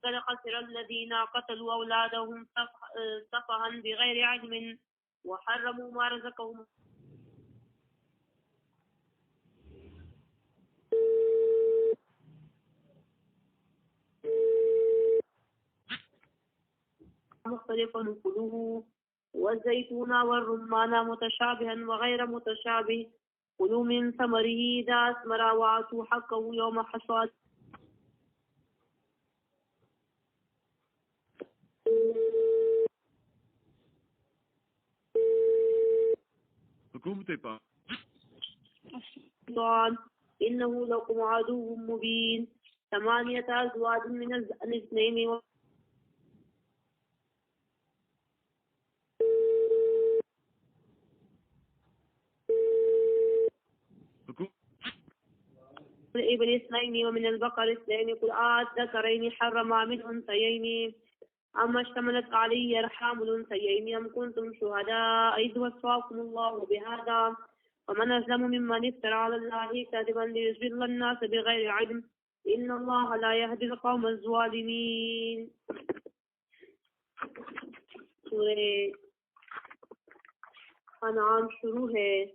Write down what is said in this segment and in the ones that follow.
قد خسر الذين قتلوا أولادهم سفها بغير علم وحرموا ما رزقهم مختلفا كلوه والزيتون والرمان متشابها وغير متشابه كلوا من ثمره إذا أثمر وآتوا حقه يوم حصاده إنه لكم عدو مبين 8 أزواج من الاثنين الإبل 2 ومن البقر 2 قل الذكرين حرم من الأنثيين أما اشتملت عليه أرحام الأنثيين أم كنتم شهداء إذ وصاكم الله بهذا ومن أظلم ممن افترى على الله كذبا ليضل الناس بغير علم إن الله لا يهدي القوم الظالمين. سورہ انعام شروع ہے.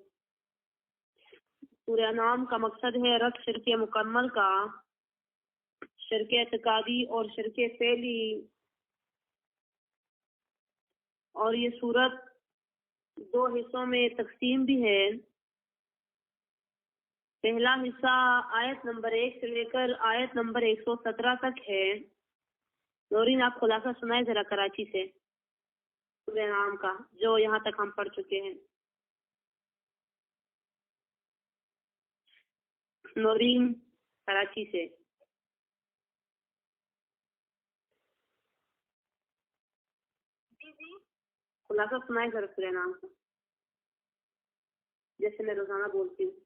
سورہ انعام کا مقصد ہے رد شرک مکمل کا، شرک اعتقادی اور شرک فعلی. اور یہ سورت 2 حصوں میں تقسیم بھی ہے. پہلا حصہ آیت نمبر 1 سے لے کر آیت نمبر 117 تک ہے. نورین آپ خلاصہ سنائے ذرا کراچی سے سورہ انعام کا جو یہاں تک ہم پڑھ چکے ہیں. نورین کراچی سے. خلاصہ سنائے ذرا سورہ انعام کا جیسے میں روزانہ بولتی ہوں.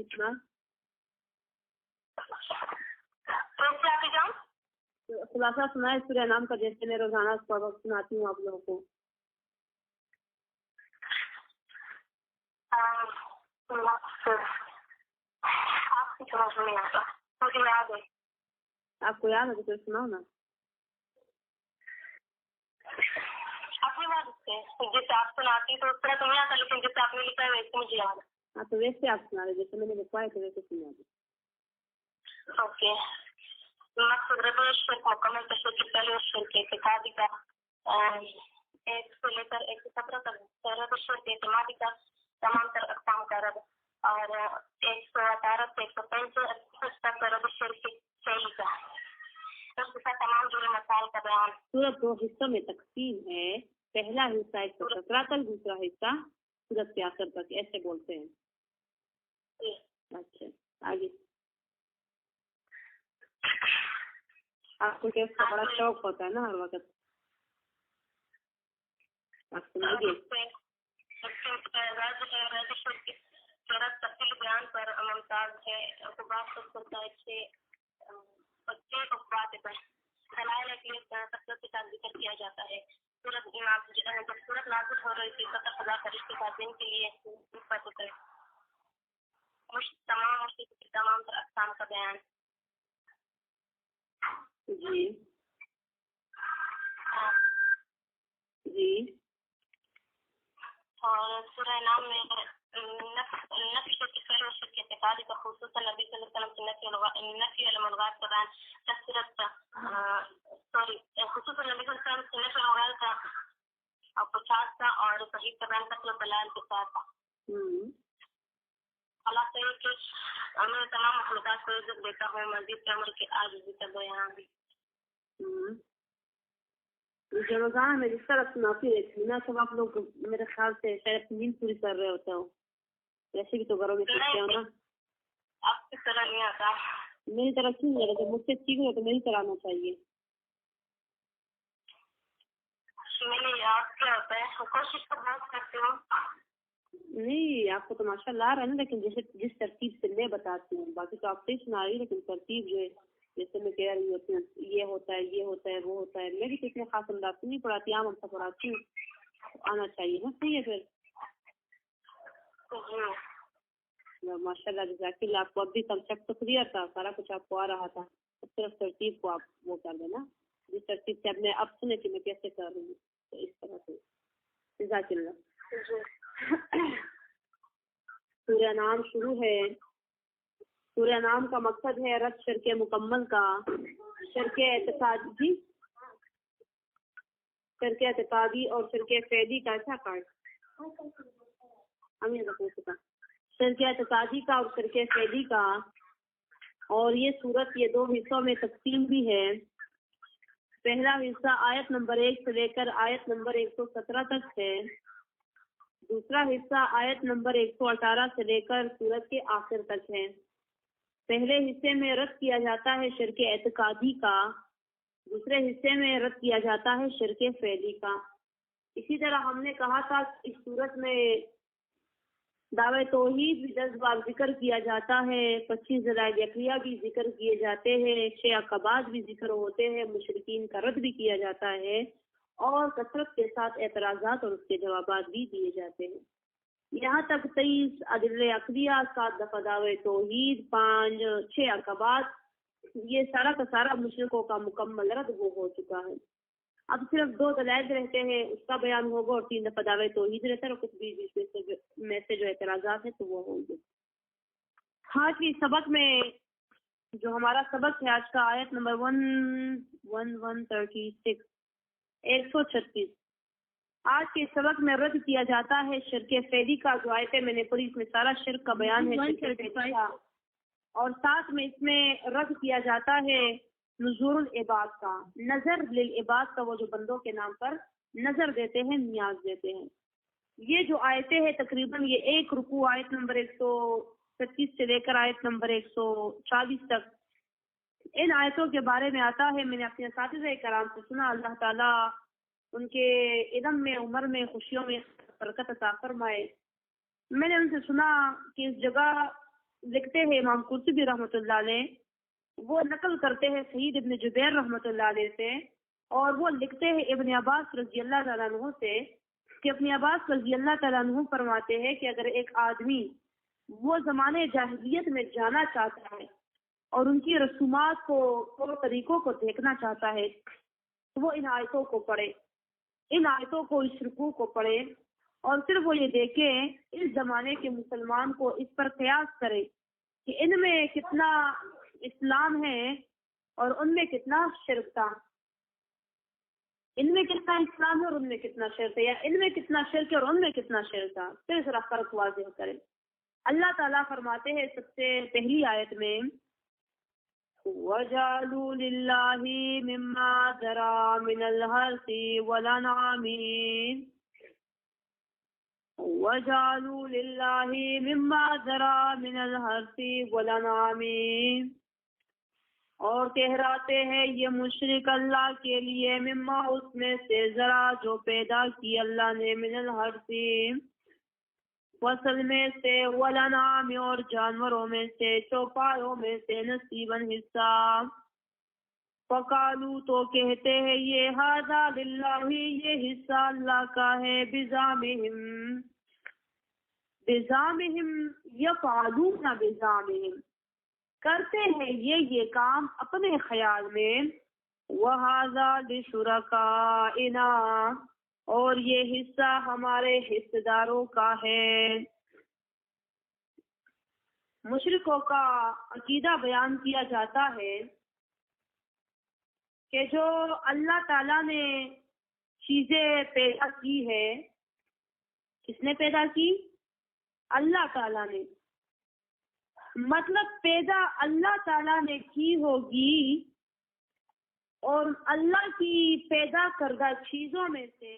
اتنا خلاصہ سنائے سورہ انعام کا جیسے میں روزانہ سناتی ہوں آپ لوگوں کو. آپ کو یاد ہے تو سناؤ نا. جیسے آپ سناتی تو اس طرح تو نہیں آتا، لیکن جیسے آپ نے لکھا ہے ویسے مجھے یاد ہے. ہاں تو ویسے آپ سنا رہے جیسے میں نے لکھوایا تو ویسے سنا دیں. اوکے. مقصد رد الشرک مکمل تشریح کی پہلے شرک اعتقادی کا 1 سے لے کر 117 تک رد الشرک اعتمادی کا تمام تر اقسام کا رد، اور 118 سے 165 تک رد الشرک فعلی کا. اس کے ساتھ تمام جڑے مسائل کا بیان. سورت 2 حصوں میں تقسیم ہے. پہلا حصہ 117 تک، دوسرا حصہ سورت کے آخر تک، ایسے بولتے ہیں. اچھا آگے. آپ کو کیس کا بڑا شوق ہوتا ہے نا ہر وقت. آپ سنائیے. تفصیل بیان پر ممتاز ہے. دلائل کے لیے تفصیل کے ساتھ ذکر کیا جاتا ہے. جب سورت نازل ہو رہی تھی تو خدا فرشتے کا دن کے لیے تمام اقسام کا بیان. جی جی. اور سورہ نام میں نفی کے اعتقادی کا خصوصاً نبی صلی اللہ علیہ وسلم نفی الملغات کا بیان تفسیرت خصوصاً نبی صلی اللہ علیہ وسلم نفی الملغات کا 50 تھا اور صحیح کا بیان قتل دلائل کے ساتھ تھا. اللہ سے کہ میں تمام مخلوقات کو عزت دیتا ہوں، مزید عمر کے عاجزی کا بیان. جو روزانہ میں جس طرح سناتی رہتی نا سب آپ لوگ میرے خیال سے شاید نیند پوری کر رہے ہوتے ہو. ویسے بھی تو گھروں میں سوچتے ہو نا. آپ کی طرح نہیں آتا. میری طرح کیوں نہیں رہتا؟ مجھ سے سیکھ رہے تو میری طرح آنا چاہیے. میں یاد کیا ہوتا ہے، کوشش تو بہت کرتی ہوں. نہیں آپ کو تو ماشاء اللہ آ رہا ہے نا، لیکن جیسے جس ترتیب سے میں بتاتی ہوں باقی تو آپ سے ہی سنا رہی، لیکن ترتیب جو ہے جیسے میں کہہ رہی ہوتی ہوں یہ ہوتا ہے یہ ہوتا ہے وہ ہوتا ہے. میں بھی تو اتنے خاص انداز سے نہیں پڑھاتی، عام سے پڑھاتی ہوں. آنا چاہیے نا. صحیح ہے پھر. ماشاء اللہ جزاک اللہ. آپ کو اب بھی کنسیپٹ تو کلیئر تھا, سارا کچھ آپ کو آ رہا تھا, صرف ترتیب کو آپ وہ کر دینا جس ترتیب سے اب میں اب سنے کہ میں کیسے کر رہی ہوں, تو اس طرح سے. جزاک اللہ. سورہ انعام شروع ہے. سورہ انعام کا مقصد ہے رد شرک مکمل کا, شرک اعتقادی, شرک اعتقادی اور شرک فعلی کا. اچھا کارڈ ہم یہ پوچھ سکا, شرک اعتقادی کا اور شرک فعلی کا. اور یہ صورت یہ دو حصوں میں تقسیم بھی ہے. پہلا حصہ آیت نمبر 1 سے لے کر آیت نمبر 117 تک ہے. دوسرا حصہ آیت نمبر 118 سے لے کر سورت کے آخر تک ہے. پہلے حصے میں رد کیا جاتا ہے شرک اعتقادی کا, دوسرے حصے میں رد کیا جاتا ہے شرک فعلی کا. اسی طرح ہم نے کہا تھا اس صورت میں دعوی توحید بھی 10 بار ذکر کیا جاتا ہے, 25 دلائل عقلیہ بھی ذکر کیے جاتے ہیں, 6 عقبات بھی ذکر ہوتے ہیں, مشرکین کا رد بھی کیا جاتا ہے, اور کثرت کے ساتھ اعتراضات اور اس کے جوابات بھی دیے جاتے ہیں. یہاں تک 23 ادلہ عقلیہ, 7 دفعہ دعوی توحید, 6 عقبات, یہ سارا کا سارا مشرکوں کا مکمل رد وہ ہو چکا ہے. اب صرف 2 دلائل رہتے ہیں, اس کا بیان ہوگا, اور 3 دفعہ دعوی توحید رہتا ہے, اور کچھ بیچ میں سے جو اعتراضات ہیں تو وہ ہوں گے. آج کی سبق میں جو ہمارا سبق ہے آج کا آیت نمبر 136 136. آج کے سبق میں رد کیا جاتا ہے شرک فعلی کا. جو آیتیں میں نے پڑھی اس میں سارا شرک کا بیان ہے شرک فعلی کا, اور ساتھ میں اس میں رد کیا جاتا ہے نذور العباد کا, نظر للعباد کا, وہ جو بندوں کے نام پر نظر دیتے ہیں, نیاز دیتے ہیں. یہ جو آیتیں ہیں تقریباً یہ ایک رکوع آیت نمبر 125 سے لے کر آیت نمبر 140 تک ان آیتوں کے بارے میں آتا ہے. میں نے اپنے اساتذہ کرام سے سنا, اللہ تعالیٰ ان کے علم میں, عمر میں, خوشیوں میں برکت عطا فرمائے. میں نے ان سے سنا کہ اس جگہ لکھتے ہیں امام قرطبی رحمۃ اللہ علیہ, وہ نقل کرتے ہیں سعید ابن جبیر رحمۃ اللہ علیہ سے, اور وہ لکھتے ہیں ابن عباس رضی اللہ تعالیٰ عنہ سے کہ ابن عباس رضی اللہ تعالیٰ عنہ فرماتے ہیں کہ اگر ایک آدمی وہ زمانے جاہلیت میں جانا چاہتا ہے اور ان کی رسومات کو اور طریقوں کو دیکھنا چاہتا ہے تو وہ ان آیتوں کو پڑھے, ان آیتوں کو, اس رکوع کو پڑھے, اور صرف وہ یہ دیکھے اس زمانے کے مسلمان کو اس پر قیاس کرے کہ ان میں کتنا اسلام ہے اور ان میں کتنا شرک تھا, ان میں کتنا اسلام ہے اور ان میں کتنا شرک ہے, یا ان میں کتنا شرک ہے اور ان میں کتنا شرک تھا, پھر ذرا فرق واضح کرے. اللہ تعالیٰ فرماتے ہیں سب سے پہلی آیت میں وَجَعَلُوا لِلَّهِ مِمَّا ذَرَأَ مِنَ الْحَرْثِ وَالْأَنْعَامِ وَجَعَلُوا لِلَّهِ مِمَّا ذَرَأَ مِنَ الْحَرْثِ وَالْأَنْعَامِ, اور کہراتے ہیں یہ مشرک اللہ کے لیے مما, اس میں سے, ذرا جو پیدا کی اللہ نے, من الحرث فصل میں سے, والانعام اور جانوروں میں سے, چوپایوں میں سے, نصیباً حصہ. فقالو تو کہتے ہیں یہ ھذا للہ, یہ حصہ اللہ کا ہے, بزعمہم یفعلون بزعمہم, کرتے ہیں یہ کام اپنے خیال میں, وَھَذَا لِشُرَكَائِنَا, اور یہ حصہ ہمارے حصہ داروں کا ہے. مشرکوں کا عقیدہ بیان کیا جاتا ہے کہ جو اللہ تعالیٰ نے چیزیں پیدا کی ہے, کس نے پیدا کی؟ اللہ تعالیٰ نے. مطلب پیدا اللہ تعالیٰ نے کی ہوگی, اور اللہ کی پیدا کردہ چیزوں میں سے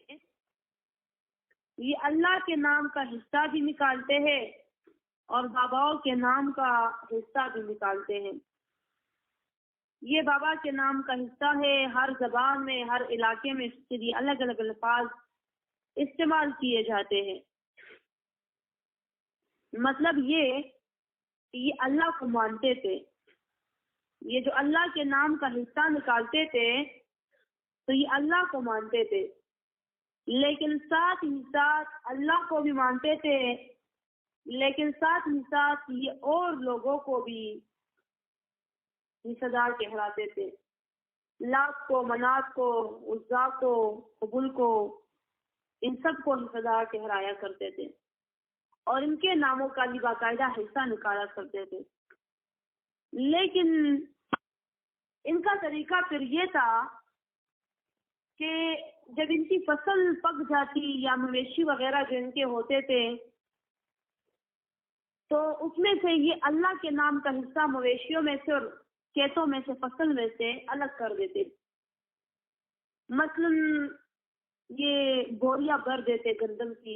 یہ اللہ کے نام کا حصہ بھی نکالتے ہیں اور باباؤں کے نام کا حصہ بھی نکالتے ہیں. یہ بابا کے نام کا حصہ ہے, ہر زبان میں, ہر علاقے میں اس کے لیے الگ الگ الفاظ استعمال کیے جاتے ہیں. مطلب یہ اللہ کو مانتے تھے, یہ جو اللہ کے نام کا حصہ نکالتے تھے تو یہ اللہ کو مانتے تھے, لیکن ساتھ ہی ساتھ اللہ کو بھی مانتے تھے لیکن ساتھ ہی ساتھ یہ اور لوگوں کو بھی حصہ دار ٹھہراتے تھے، لات کو، منات کو، عزا کو، حبل کو، ان سب کو حصہ دار ٹھہرایا کرتے تھے اور ان کے ناموں کا بھی باقاعدہ حصہ نکالا کرتے تھے۔ لیکن ان کا طریقہ پھر یہ تھا کہ جب ان کی فصل پک جاتی یا مویشی وغیرہ جو ان کے ہوتے تھے تو اس میں سے یہ اللہ کے نام کا حصہ مویشیوں میں سے اور کھیتوں میں سے، فصل میں سے الگ کر دیتے۔ مثلا یہ بوریاں بھر دیتے گندم کی،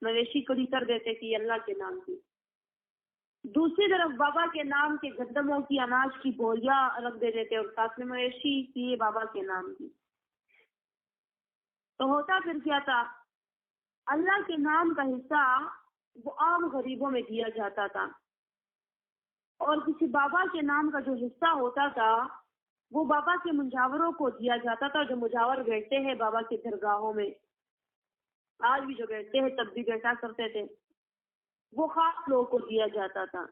مویشی کڑی کر دیتے کہ یہ اللہ کے نام کی، دوسری طرف بابا کے نام کے گندموں کی، اناج کی بوریاں رکھ دے دیتے اور ساتھ میں مویشی کی بابا کے نام کی۔ تو ہوتا پھر کیا تھا، اللہ کے نام کا حصہ وہ عام غریبوں میں دیا جاتا تھا اور کسی بابا کے نام کا جو حصہ ہوتا تھا وہ بابا کے مجاوروں کو دیا جاتا تھا، جو مجاور بیٹھتے ہیں بابا کی درگاہوں میں، آج بھی جو بیٹھتے ہیں تب بھی بیٹھا کرتے تھے، وہ خاص لوگوں کو دیا جاتا تھا۔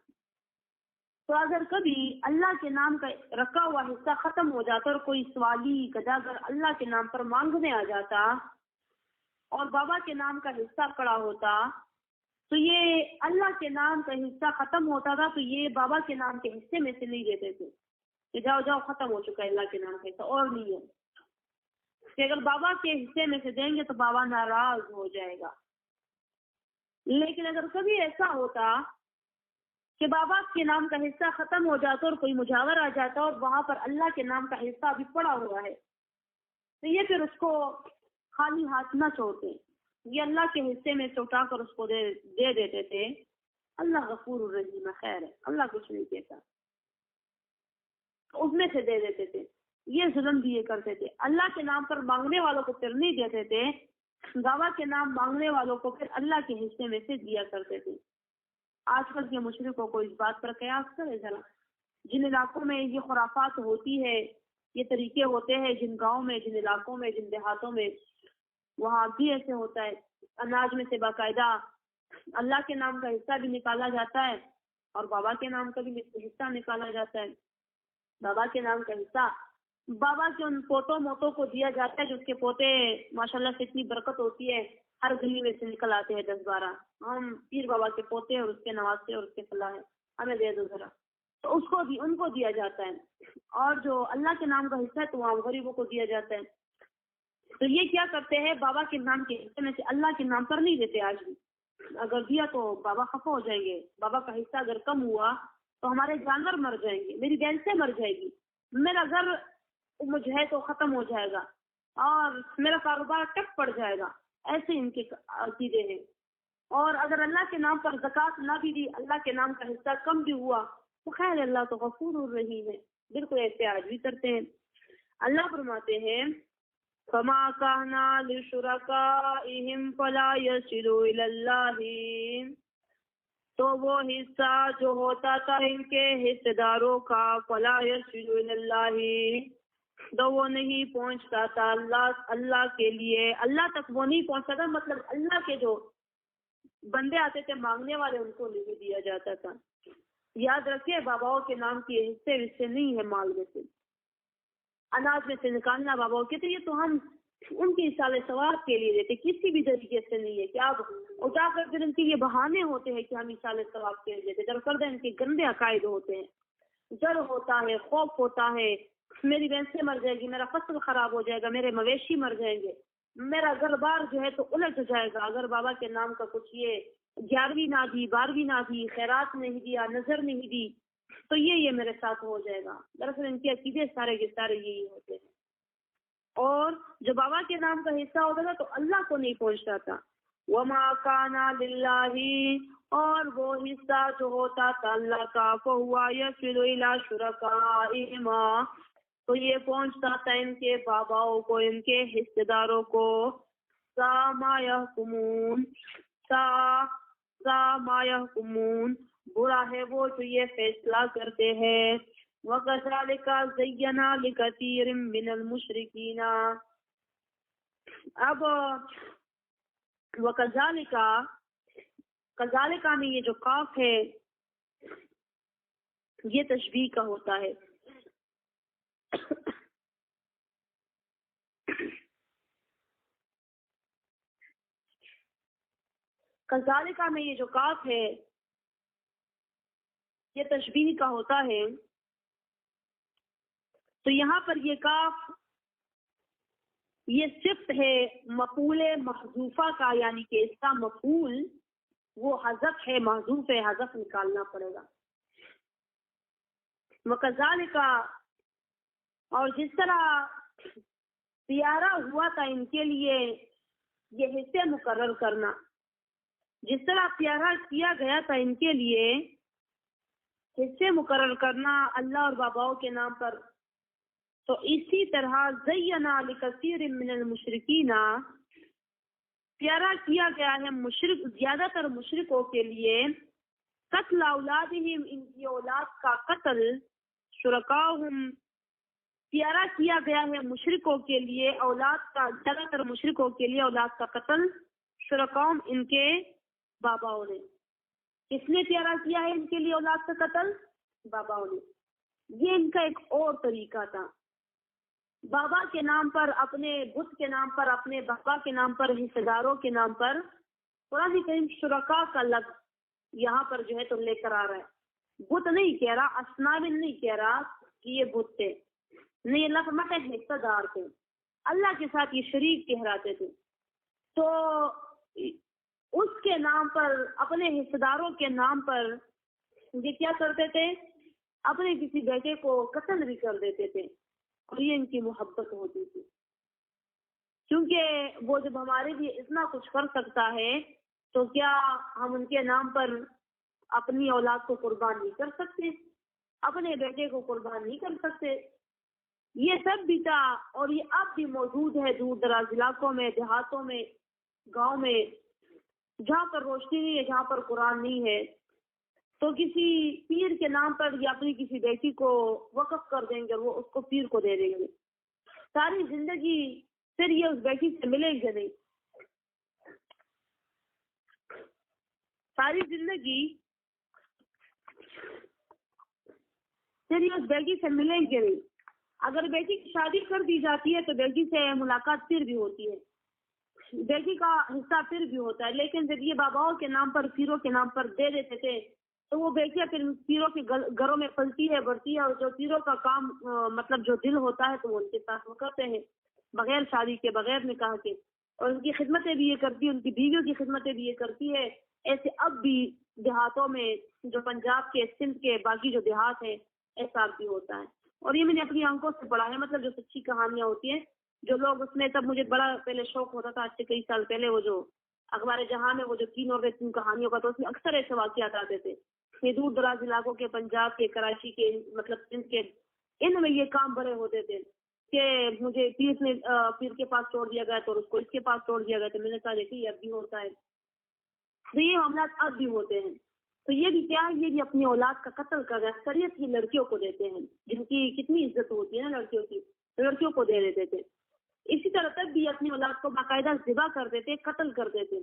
تو اگر کبھی اللہ کے نام کا رکھا ہوا حصہ ختم ہو جاتا اور کوئی سوالی گداگر اللہ کے نام پر مانگنے آ جاتا اور بابا کے نام کا حصہ پڑا ہوتا تو یہ اللہ کے نام کا حصہ ختم ہوتا تھا، تو یہ بابا کے نام کے حصے میں سے نہیں دیتے تھے کہ جاؤ جاؤ ختم ہو چکا ہے اللہ کے نام کا حصہ اور نہیں ہے، کہ اگر بابا کے حصے میں سے دیں گے تو بابا ناراض ہو جائے گا۔ لیکن اگر کبھی ایسا ہوتا کہ بابا کے نام کا حصہ ختم ہو جاتا اور کوئی مجاور آ جاتا اور وہاں پر اللہ کے نام کا حصہ ابھی پڑا ہوا ہے تو یہ پھر اس کو خالی ہاتھ نہ چھوڑتے، یہ اللہ کے حصے میں سے اٹھا کر اس کو دے دیتے تھے۔ اللہ غفور الرحیم، خیر ہے، اللہ کچھ نہیں کہتا، اس میں سے دے دیتے تھے۔ یہ ظلم بھی یہ کرتے تھے، اللہ کے نام پر مانگنے والوں کو پھر نہیں دیتے تھے، بابا کے نام مانگنے والوں کو پھر اللہ کے حصے میں سے دیا کرتے تھے۔ آج کل کے مشرکوں کو اس بات پر قیاس کرے ذرا، جن علاقوں میں یہ خرافات ہوتی ہے، یہ طریقے ہوتے ہیں، جن گاؤں میں، جن علاقوں میں، جن دیہاتوں میں، وہاں بھی ایسے ہوتا ہے، اناج میں سے باقاعدہ اللہ کے نام کا حصہ بھی نکالا جاتا ہے اور بابا کے نام کا بھی حصہ نکالا جاتا ہے۔ بابا کے نام کا حصہ بابا کے ان پوتوں موتوں کو دیا جاتا ہے، جس کے پوتے ماشاءاللہ سے اتنی برکت ہوتی ہے، ہر گلی میں سے نکل آتے ہیں 10-12، ہم پیر بابا کے پوتے اور اس کے نواسے اور اس کے فلاح ہیں، ہمیں دے دو ذرا، تو اس کو بھی ان کو دیا جاتا ہے، اور جو اللہ کے نام کا حصہ ہے تو وہاں غریبوں کو دیا جاتا ہے۔ تو یہ کیا کرتے ہیں، بابا کے نام کے حصے میں سے اللہ کے نام پر نہیں دیتے۔ آج بھی اگر دیا تو بابا خفا ہو جائیں گے، بابا کا حصہ اگر کم ہوا تو ہمارے جانور مر جائیں گے، میری بہن سے مر جائے گی، میرا گھر مجھے ہے تو ختم ہو جائے گا اور میرا کاروبار ٹک پڑ جائے گا، ایسے ان کے عقیدے ہیں۔ اور اگر اللہ کے نام پر زکوٰۃ نہ بھی دی، اللہ کے نام کا حصہ کم بھی ہوا تو خیر، اللہ تو غفور الرحیم ہے، بالکل ایسے آج بھی کرتے ہیں۔ اللہ فرماتے ہیں فما کہنا لشرکائہم فلا یصل الی اللہ، تو وہ حصہ جو ہوتا تھا ان کے حصے داروں کا، فلا یصل الی اللہ، تو وہ نہیں پہنچتا تھا اللہ کے لیے، اللہ تک وہ نہیں پہنچتا تھا، مطلب اللہ کے جو بندے آتے تھے مانگنے والے ان کو نہیں دیا جاتا تھا۔ یاد رکھیے، باباؤں کے نام کے حصے نہیں ہے مال میں سے، اناج میں سے نکالنا باباؤں کے، تو یہ تو ہم ان کی اصالہ ثواب کے لیے دیتے، کسی بھی طریقے سے نہیں ہے کہ آپ اٹھا کر پھر ان کے یہ بہانے ہوتے ہیں کہ ہم اصالہ ثواب کے لیے دیتے، دراصل ان کے گندے عقائد ہوتے ہیں، ڈر ہوتا ہے، خوف ہوتا ہے، میری بہن سے مر جائے گی، میرا فصل خراب ہو جائے گا، میرے مویشی مر جائیں گے، میرا گھر بار جو ہے تو الٹ جائے گا اگر بابا کے نام کا کچھ یہ 11ویں نہ دی، 12ویں نہ دی، خیرات نہیں دیا، نظر نہیں دی تو یہ میرے ساتھ ہو جائے گا۔ دراصل ان کے عقیدے سارے کے سارے یہی ہوتے ہیں، اور جو بابا کے نام کا حصہ ہوتا تھا تو اللہ کو نہیں پہنچتا تھا۔ وما کان للہ، اور وہ حصہ جو ہوتا تھا اللہ کا، فہو یصل الی شرکائہم، تو یہ پہنچتا تھا ان کے باباؤں کو، ان کے حصے داروں کو۔ سا ما یحکمون، سا ما یحکمون، برا ہے وہ جو یہ فیصلہ کرتے ہیں۔ وَكَذَلِكَ زَيَّنَا لِكَثِيرٍ مِّنَ الْمُشْرِكِينَ، اب وَكَذَلِكَ کذالک میں یہ جو کاف ہے یہ تشبیہ کا ہوتا ہے. کذالک میں یہ جو کاف ہے یہ تشبیہ کا ہوتا ہے. تو یہاں پر یہ کاف یہ صفت ہے مفعول محذوفہ کا، یعنی کہ اس کا مفعول وہ حذف ہے، محذوف ہے، حذف نکالنا پڑے گا. وکذالک، اور جس طرح پیارا ہوا تھا ان کے لیے یہ حصے مقرر کرنا، جس طرح پیارا کیا گیا تھا ان کے لیے حصے مقرر کرنا اللہ اور باباؤں کے نام پر، تو اسی طرح زینا لکثیر من المشرکین، پیارا کیا گیا ہے مشرک، زیادہ تر مشرکوں کے لیے، قتل اولادہم، ان کی اولاد کا قتل، شرکاہم، پیارا کیا گیا ہے مشرکوں کے لیے اولاد کا، زیادہ تر مشرکوں کے لیے اولاد کا قتل، شرکاہم، ان کے باباؤں نے. کس نے پیارا کیا ہے ان کے لیے اولاد کا قتل؟ باباؤں نے. یہ ان کا ایک اور طریقہ تھا، بابا کے نام پر، اپنے بت کے نام پر، اپنے بابا کے نام پر، حصے داروں کے نام پر قرآن کریم شرکا کا لفظ یہاں پر جو ہے تو لے کر آ رہا ہے. بت نہیں کہہ رہا، اصنام نہیں کہہ رہا کہ یہ بت تھے، نہیں، یہ لفظ مت حصہ دار تھے، اللہ کے ساتھ یہ شریک کہلاتے تھے. تو اس کے نام پر، اپنے حصے داروں کے نام پر یہ کیا کرتے تھے؟ اپنے کسی بیٹے کو قتل بھی کر دیتے تھے، اور یہ ان کی محبت ہوتی تھی، کیونکہ وہ جب ہمارے لیے اتنا کچھ کر سکتا ہے تو کیا ہم ان کے نام پر اپنی اولاد کو قربان نہیں کر سکتے، اپنے بیٹے کو قربان نہیں کر سکتے؟ یہ سب بھی تھا، اور یہ اب بھی موجود ہے دور دراز علاقوں میں، دیہاتوں میں، گاؤں میں، جہاں پر روشنی نہیں ہے، جہاں پر قرآن نہیں ہے، تو کسی پیر کے نام پر یا اپنی کسی بیٹی کو وقف کر دیں گے، وہ اس کو پیر کو دے دیں گے، ساری زندگی پھر یہ اس بیٹی سے ملیں گے نہیں، ساری زندگی پھر یہ اس بیٹی سے ملیں گے نہیں. اگر بیٹی کی شادی کر دی جاتی ہے تو بیٹی سے ملاقات پھر بھی ہوتی ہے، بیٹی کا حصہ پھر بھی ہوتا ہے، لیکن جب یہ باباؤں کے نام پر، پیروں کے نام پر دے دیتے تھے تو وہ بیٹیاں پھر پیروں کے گھروں میں پلتی ہے، بڑھتی ہے، اور جو پیروں کا کام مطلب جو دل ہوتا ہے تو وہ ان کے ساتھ وہ کرتے ہیں بغیر شادی کے، بغیر نکاح کے، اور ان کی خدمتیں بھی یہ کرتی ہے، ان کی بیویوں کی خدمتیں بھی یہ کرتی ہے. ایسے اب بھی دیہاتوں میں، جو پنجاب کے، سندھ کے باقی جو دیہات ہے، ایسا اب بھی ہوتا ہے. اور یہ میں نے اپنی آنکھوں سے پڑھا ہے، مطلب جو سچی کہانیاں ہوتی ہیں، جو لوگ اس میں، تب مجھے بڑا پہلے شوق ہوتا تھا، آج سے کئی سال پہلے، وہ جو اخبار جہاں میں وہ جو 3 اور 3 کہانیوں کا، تو اس میں اکثر ایسے واقعات آتے تھے. یہ دور دراز علاقوں کے، پنجاب کے، کراچی کے، مطلب سندھ کے، ان میں یہ کام بڑے ہوتے تھے کہ مجھے پیر کے پاس چھوڑ دیا گیا تو اس کو اس کے پاس چھوڑ دیا گیا، تو میں نے کہا دیکھیے یہ اب بھی ہوتا ہے، تو یہ معاملات اب بھی ہوتے ہیں. تو یہ بھی کیا ہے، یہ بھی اپنی اولاد کا قتل کر رہا ہے. اکثریت کی لڑکیوں کو دیتے ہیں، جن کی کتنی عزت ہوتی ہے نا لڑکیوں کی، لڑکیوں کو دے دیتے تھے. اسی طرح تب بھی اپنی اولاد کو باقاعدہ ذبح کر دیتے، قتل کر دیتے.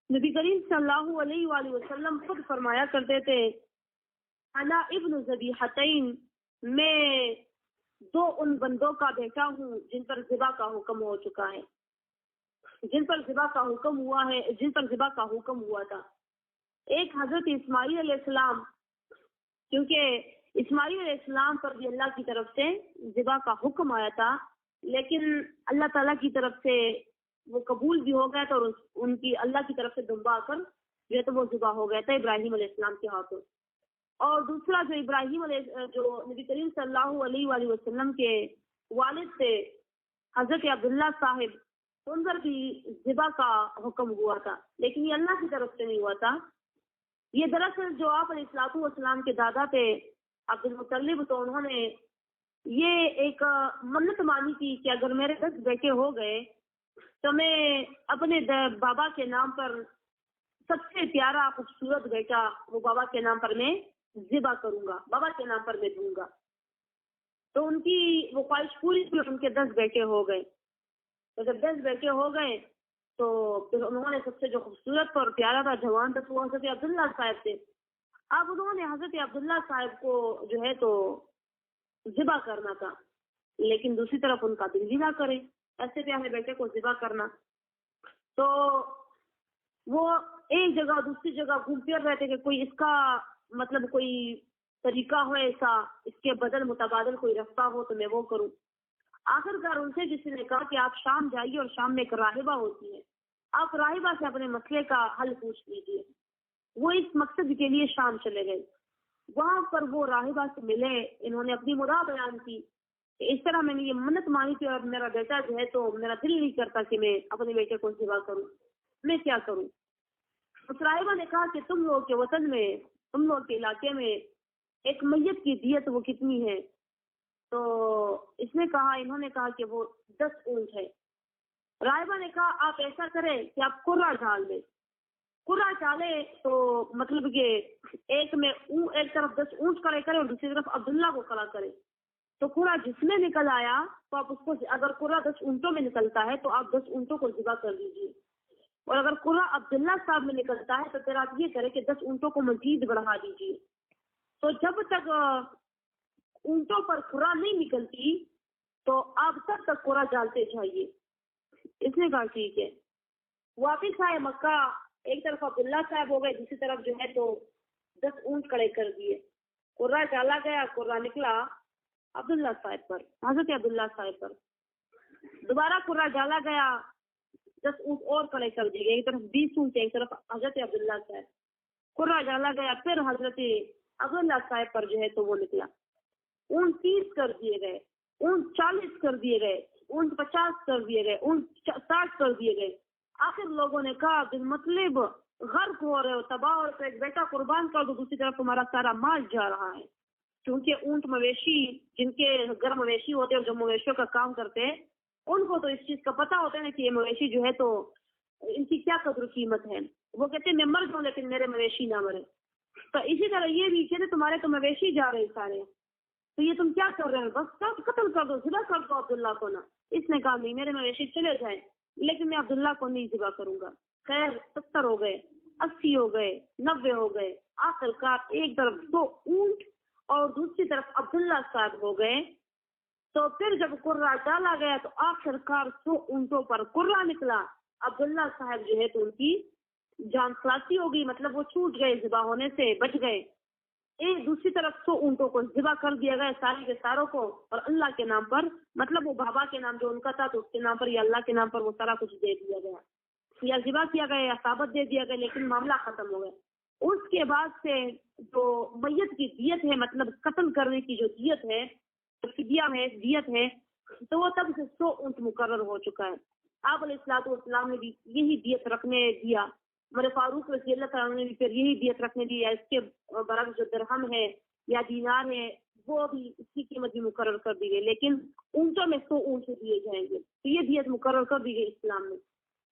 نبی کریم صلی اللہ علیہ وآلہ وسلم خود فرمایا کرتے تھے، انا ابن ذبیحتین، میں 2 ان بندوں کا بیٹا ہوں جن پر ذبح کا حکم ہو چکا ہے، جن پر ذبح کا حکم ہوا ہے، جن پر ذبح کا حکم ہوا تھا. ایک حضرت اسماعیل علیہ السلام، کیونکہ اسماعیل علیہ السلام پر بھی اللہ کی طرف سے ذبح کا حکم آیا تھا، لیکن اللہ تعالیٰ کی طرف سے وہ قبول بھی ہو گیا تھا، اور ان کی اللہ کی طرف سے دمبا کر جو ہے تو وہ ذبح ہو گیا تھا ابراہیم علیہ السلام کے ہاتھوں. اور دوسرا جو ابراہیم علیہ، جو نبی کریم صلی اللہ علیہ وآلہ وسلم کے والد تھے حضرت عبداللہ صاحب، ان پر بھی ذبح کا حکم ہوا تھا، لیکن یہ اللہ کی طرف سے نہیں ہوا تھا. یہ دراصل جو آپ علیہ الصلوۃ والسلام کے دادا تھے عبد المطلب، تو انہوں نے یہ ایک منت مانی تھی کہ اگر میرے 10 بیٹے ہو گئے تو میں اپنے بابا کے نام پر سب سے پیارا خوبصورت بیٹا وہ بابا کے نام پر میں ذبح کروں گا، بابا کے نام پر میں دوں گا. تو ان کی وہ خواہش پوری تھی، ان کے 10 بیٹے ہو گئے. تو جب 10 بیٹے ہو گئے تو پھر انہوں نے سب سے جو خوبصورت اور پیارا تھا جوان تھا تو وہ حضرت عبداللہ صاحب تھے. اب انہوں نے حضرت عبداللہ صاحب کو جو ہے تو ذبح کرنا تھا, لیکن دوسری طرف ان کا دل بھی نہ کرے ایسے پیارے بیٹے کو ذبح کرنا. تو وہ ایک جگہ دوسری جگہ گھومتے رہتے کہ کوئی اس کا مطلب کوئی طریقہ ہو ایسا, اس کے بدل متبادل کوئی رستہ ہو تو میں وہ کروں. آخر کار ان سے کسی نے کہا کہ آپ شام جائیے اور شام میں ایک راہبہ ہوتی ہے, آپ راہبہ سے اپنے مسئلے کا حل پوچھ لیجیے. وہ اس مقصد کے لیے شام چلے گئے. وہاں پر وہ راہبہ سے ملے, انہوں نے اپنی مراد بیان کی کہ اس طرح میں نے یہ منت مانی تھی اور میرا بیٹا جو ہے تو میرا دل نہیں کرتا کہ میں اپنے بیٹے کو ذبح کروں, میں کیا کروں. اس راہبہ نے کہا کہ تم لوگ کے وطن میں, تم لوگ کے علاقے میں ایک میت کی دیت وہ کتنی ہے؟ تو اس نے کہا, انہوں نے کہا کہ وہ 10 اونٹ ہے. راہبہ نے کہا آپ ایسا کریں کہ آپ قرہ ڈال دیں. قرہ ڈالے تو مطلب کہ ایک طرف 10 اونٹ کھڑے کرے اور دوسری طرف عبداللہ کو کھڑا کرے. تو قرہ جس میں نکل آیا تو آپ اس کو, اگر قرہ 10 اونٹوں میں نکلتا ہے تو آپ 10 اونٹوں کو ذبح کر دیجیے, اور اگر قرہ عبداللہ صاحب میں نکلتا ہے تو پھر آپ یہ کریں کہ 10 اونٹوں کو مزید بڑھا دیجیے. تو جب تک اونٹوں پر قرہ نہیں نکلتی تو آپ تب تک قرہ ڈالتے جائیے. اس نے کہا ٹھیک ہے. واپس آئے مکہ, ایک طرف عبداللہ صاحب ہو گئے, دوسری طرف جو ہے تو 10 اونٹ کھڑے کر دیے. قرہ ڈالا گیا, قرہ نکلا عبداللہ صاحب پر, حضرت عبداللہ صاحب پر. دوبارہ قرہ ڈالا گیا, 10 اونٹ اور کھڑے کر دیے گئے, ایک طرف 20 اونٹ, ایک طرف حضرت عبداللہ صاحب. قرہ ڈالا گیا, پھر حضرت عبداللہ صاحب پر جو ہے تو وہ نکلا. اونٹ 30 کر دیے گئے, اونٹ 40 کر دیے گئے, اونٹ 50 کر دیے گئے, اونٹ 60 کر دیے گئے. آخر لوگوں نے کہا مطلب غرق ہو رہے ہو, تباہ اور ایک بیٹا قربان کر دو, دوسری طرف تمہارا سارا مال جا رہا ہے. کیونکہ اونٹ مویشی, جن کے گھر مویشی ہوتے اور جو مویشیوں کا کام کرتے ہیں, ان کو تو اس چیز کا پتا ہوتا ہے نا کہ یہ مویشی جو ہے تو ان کی کیا قدر و قیمت ہے. وہ کہتے ہیں میں مر جاؤں لیکن میرے مویشی نہ مرے. تو اسی طرح یہ بھی کہتے تمہارے تو مویشی جا رہے سارے, تو یہ تم کیا کر رہے ہو, بس قتل کر دو, ذبح کر دو عبداللہ کو نا. اس نے کہا نہیں, میرے مویشی چلے جائیں لیکن میں عبداللہ کو نہیں ذبح کروں گا. خیر 70 ہو گئے, 80 ہو گئے, 90 ہو گئے, آخر کار ایک طرف 2 اونٹ اور دوسری طرف عبداللہ صاحب ہو گئے. تو پھر جب قرہ ڈالا گیا تو آخر کار 100 اونٹوں پر قرہ نکلا. عبداللہ صاحب جو ہے تو ان کی جان خلاصی ہو گئی, مطلب وہ چھوٹ گئے, ذبح ہونے سے بچ گئے. ایک دوسری طرف 100 اونٹوں کو ذبح کر دیا گیا, سارے کے ساروں کو, اور اللہ کے نام پر, مطلب وہ بابا کے نام جو ان کا تھا تو اس کے نام پر یا اللہ کے نام پر وہ سارا کچھ دے دیا گیا, یا ذبح کیا گیا یا ثابت دے دیا گیا, لیکن معاملہ ختم ہو گیا. اس کے بعد سے جو میت کی دیت ہے, مطلب قتل کرنے کی جو دیت ہے, فدیہ ہے, دیت ہے, تو وہ تب سے 100 اونٹ مقرر ہو چکا ہے. آپ علیہ الصلوۃ والسلام نے بھی یہی دیت رکھنے دیا, عمر فاروق رضی اللہ تعالیٰ نے بھی پھر یہی دیت رکھنے دی. اس کے برعکس جو درہم ہے یا دینار ہے وہ بھی اس کی قیمت بھی مقرر کر دی گئی, لیکن اونٹوں میں 100 اونٹ دیے جائیں گے. تو یہ دیت مقرر کر دی گئی اسلام میں.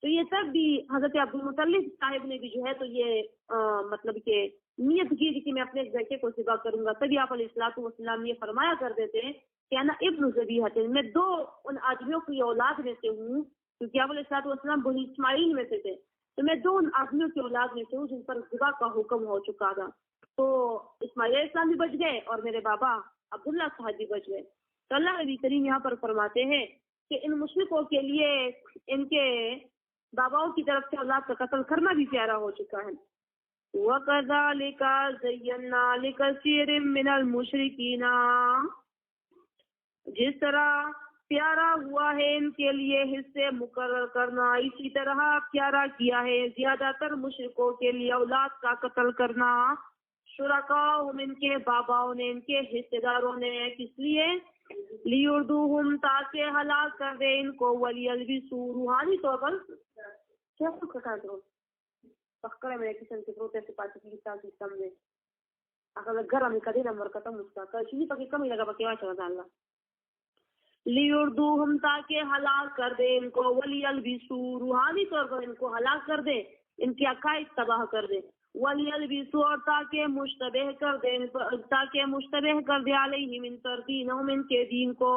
تو یہ سب بھی حضرت عبدالمطلب صاحب نے بھی جو ہے تو یہ مطلب کہ نیت کی کہ میں اپنے بیٹے کو ذبح کروں گا. تبھی آپ علیہ الصلوۃ والسلام یہ فرمایا کرتے تھے کہ انا ابن ذبیحۃ, میں 2 ان آدمیوں کی اولاد میں سے ہوں, کیونکہ آپ علیہ الصلوۃ والسلام بنی اسماعیل میں سے تھے. تو میں 2 ان آدمیوں کی اولاد میں سے ہوں جن پر ذبح کا حکم ہو چکا تھا. تو اسماعیل علیہ السلام بھی بچ گئے اور میرے بابا عبداللہ صاحب بھی بچ گئے. تو اللہ نبی کریم یہاں پر فرماتے ہیں کہ ان مشرکوں کے لیے ان کے باباؤں کی طرف سے اولاد کا قتل کرنا بھی پیارا ہو چکا ہے. وَكَذَلِكَ زَيَّنَّا لِكَثِيرٍ مِّنَ الْمُشْرِكِينَ, جس طرح پیارا ہوا ہے ان کے لیے حصے مقرر کرنا, اسی طرح پیارا کیا ہے زیادہ تر مشرکوں کے لیے اولاد کا قتل کرنا. شرکاؤہم, ان کے باباؤں نے, ان کے حصے داروں نے, کس لیے؟ لیردوہم, تاکہ ہلاک کر دے ان کو, ولیلبسوا, روحانی طور پر کیسے کٹا دو پکڑے میں کسن کے پروتے سے پاتی کی ساتھ سسٹم میں اگر گھر ہمیں کدی نمبر ختم اس کا کچھ پکی کمی لگا پکی واچ رضا اللہ. لیردوہم, تاکہ ہلاک کر دے ان کو, ولیلبسوا, روحانی طور پر ان کو ہلاک کر دے, ان کے عقائد تباہ کر دے, ولیلبسوا, اور تاکہ مشتبہ کر دے, تاکہ مشتبہ کر دے علیہم ان پر دینہم, ان کے دین کو.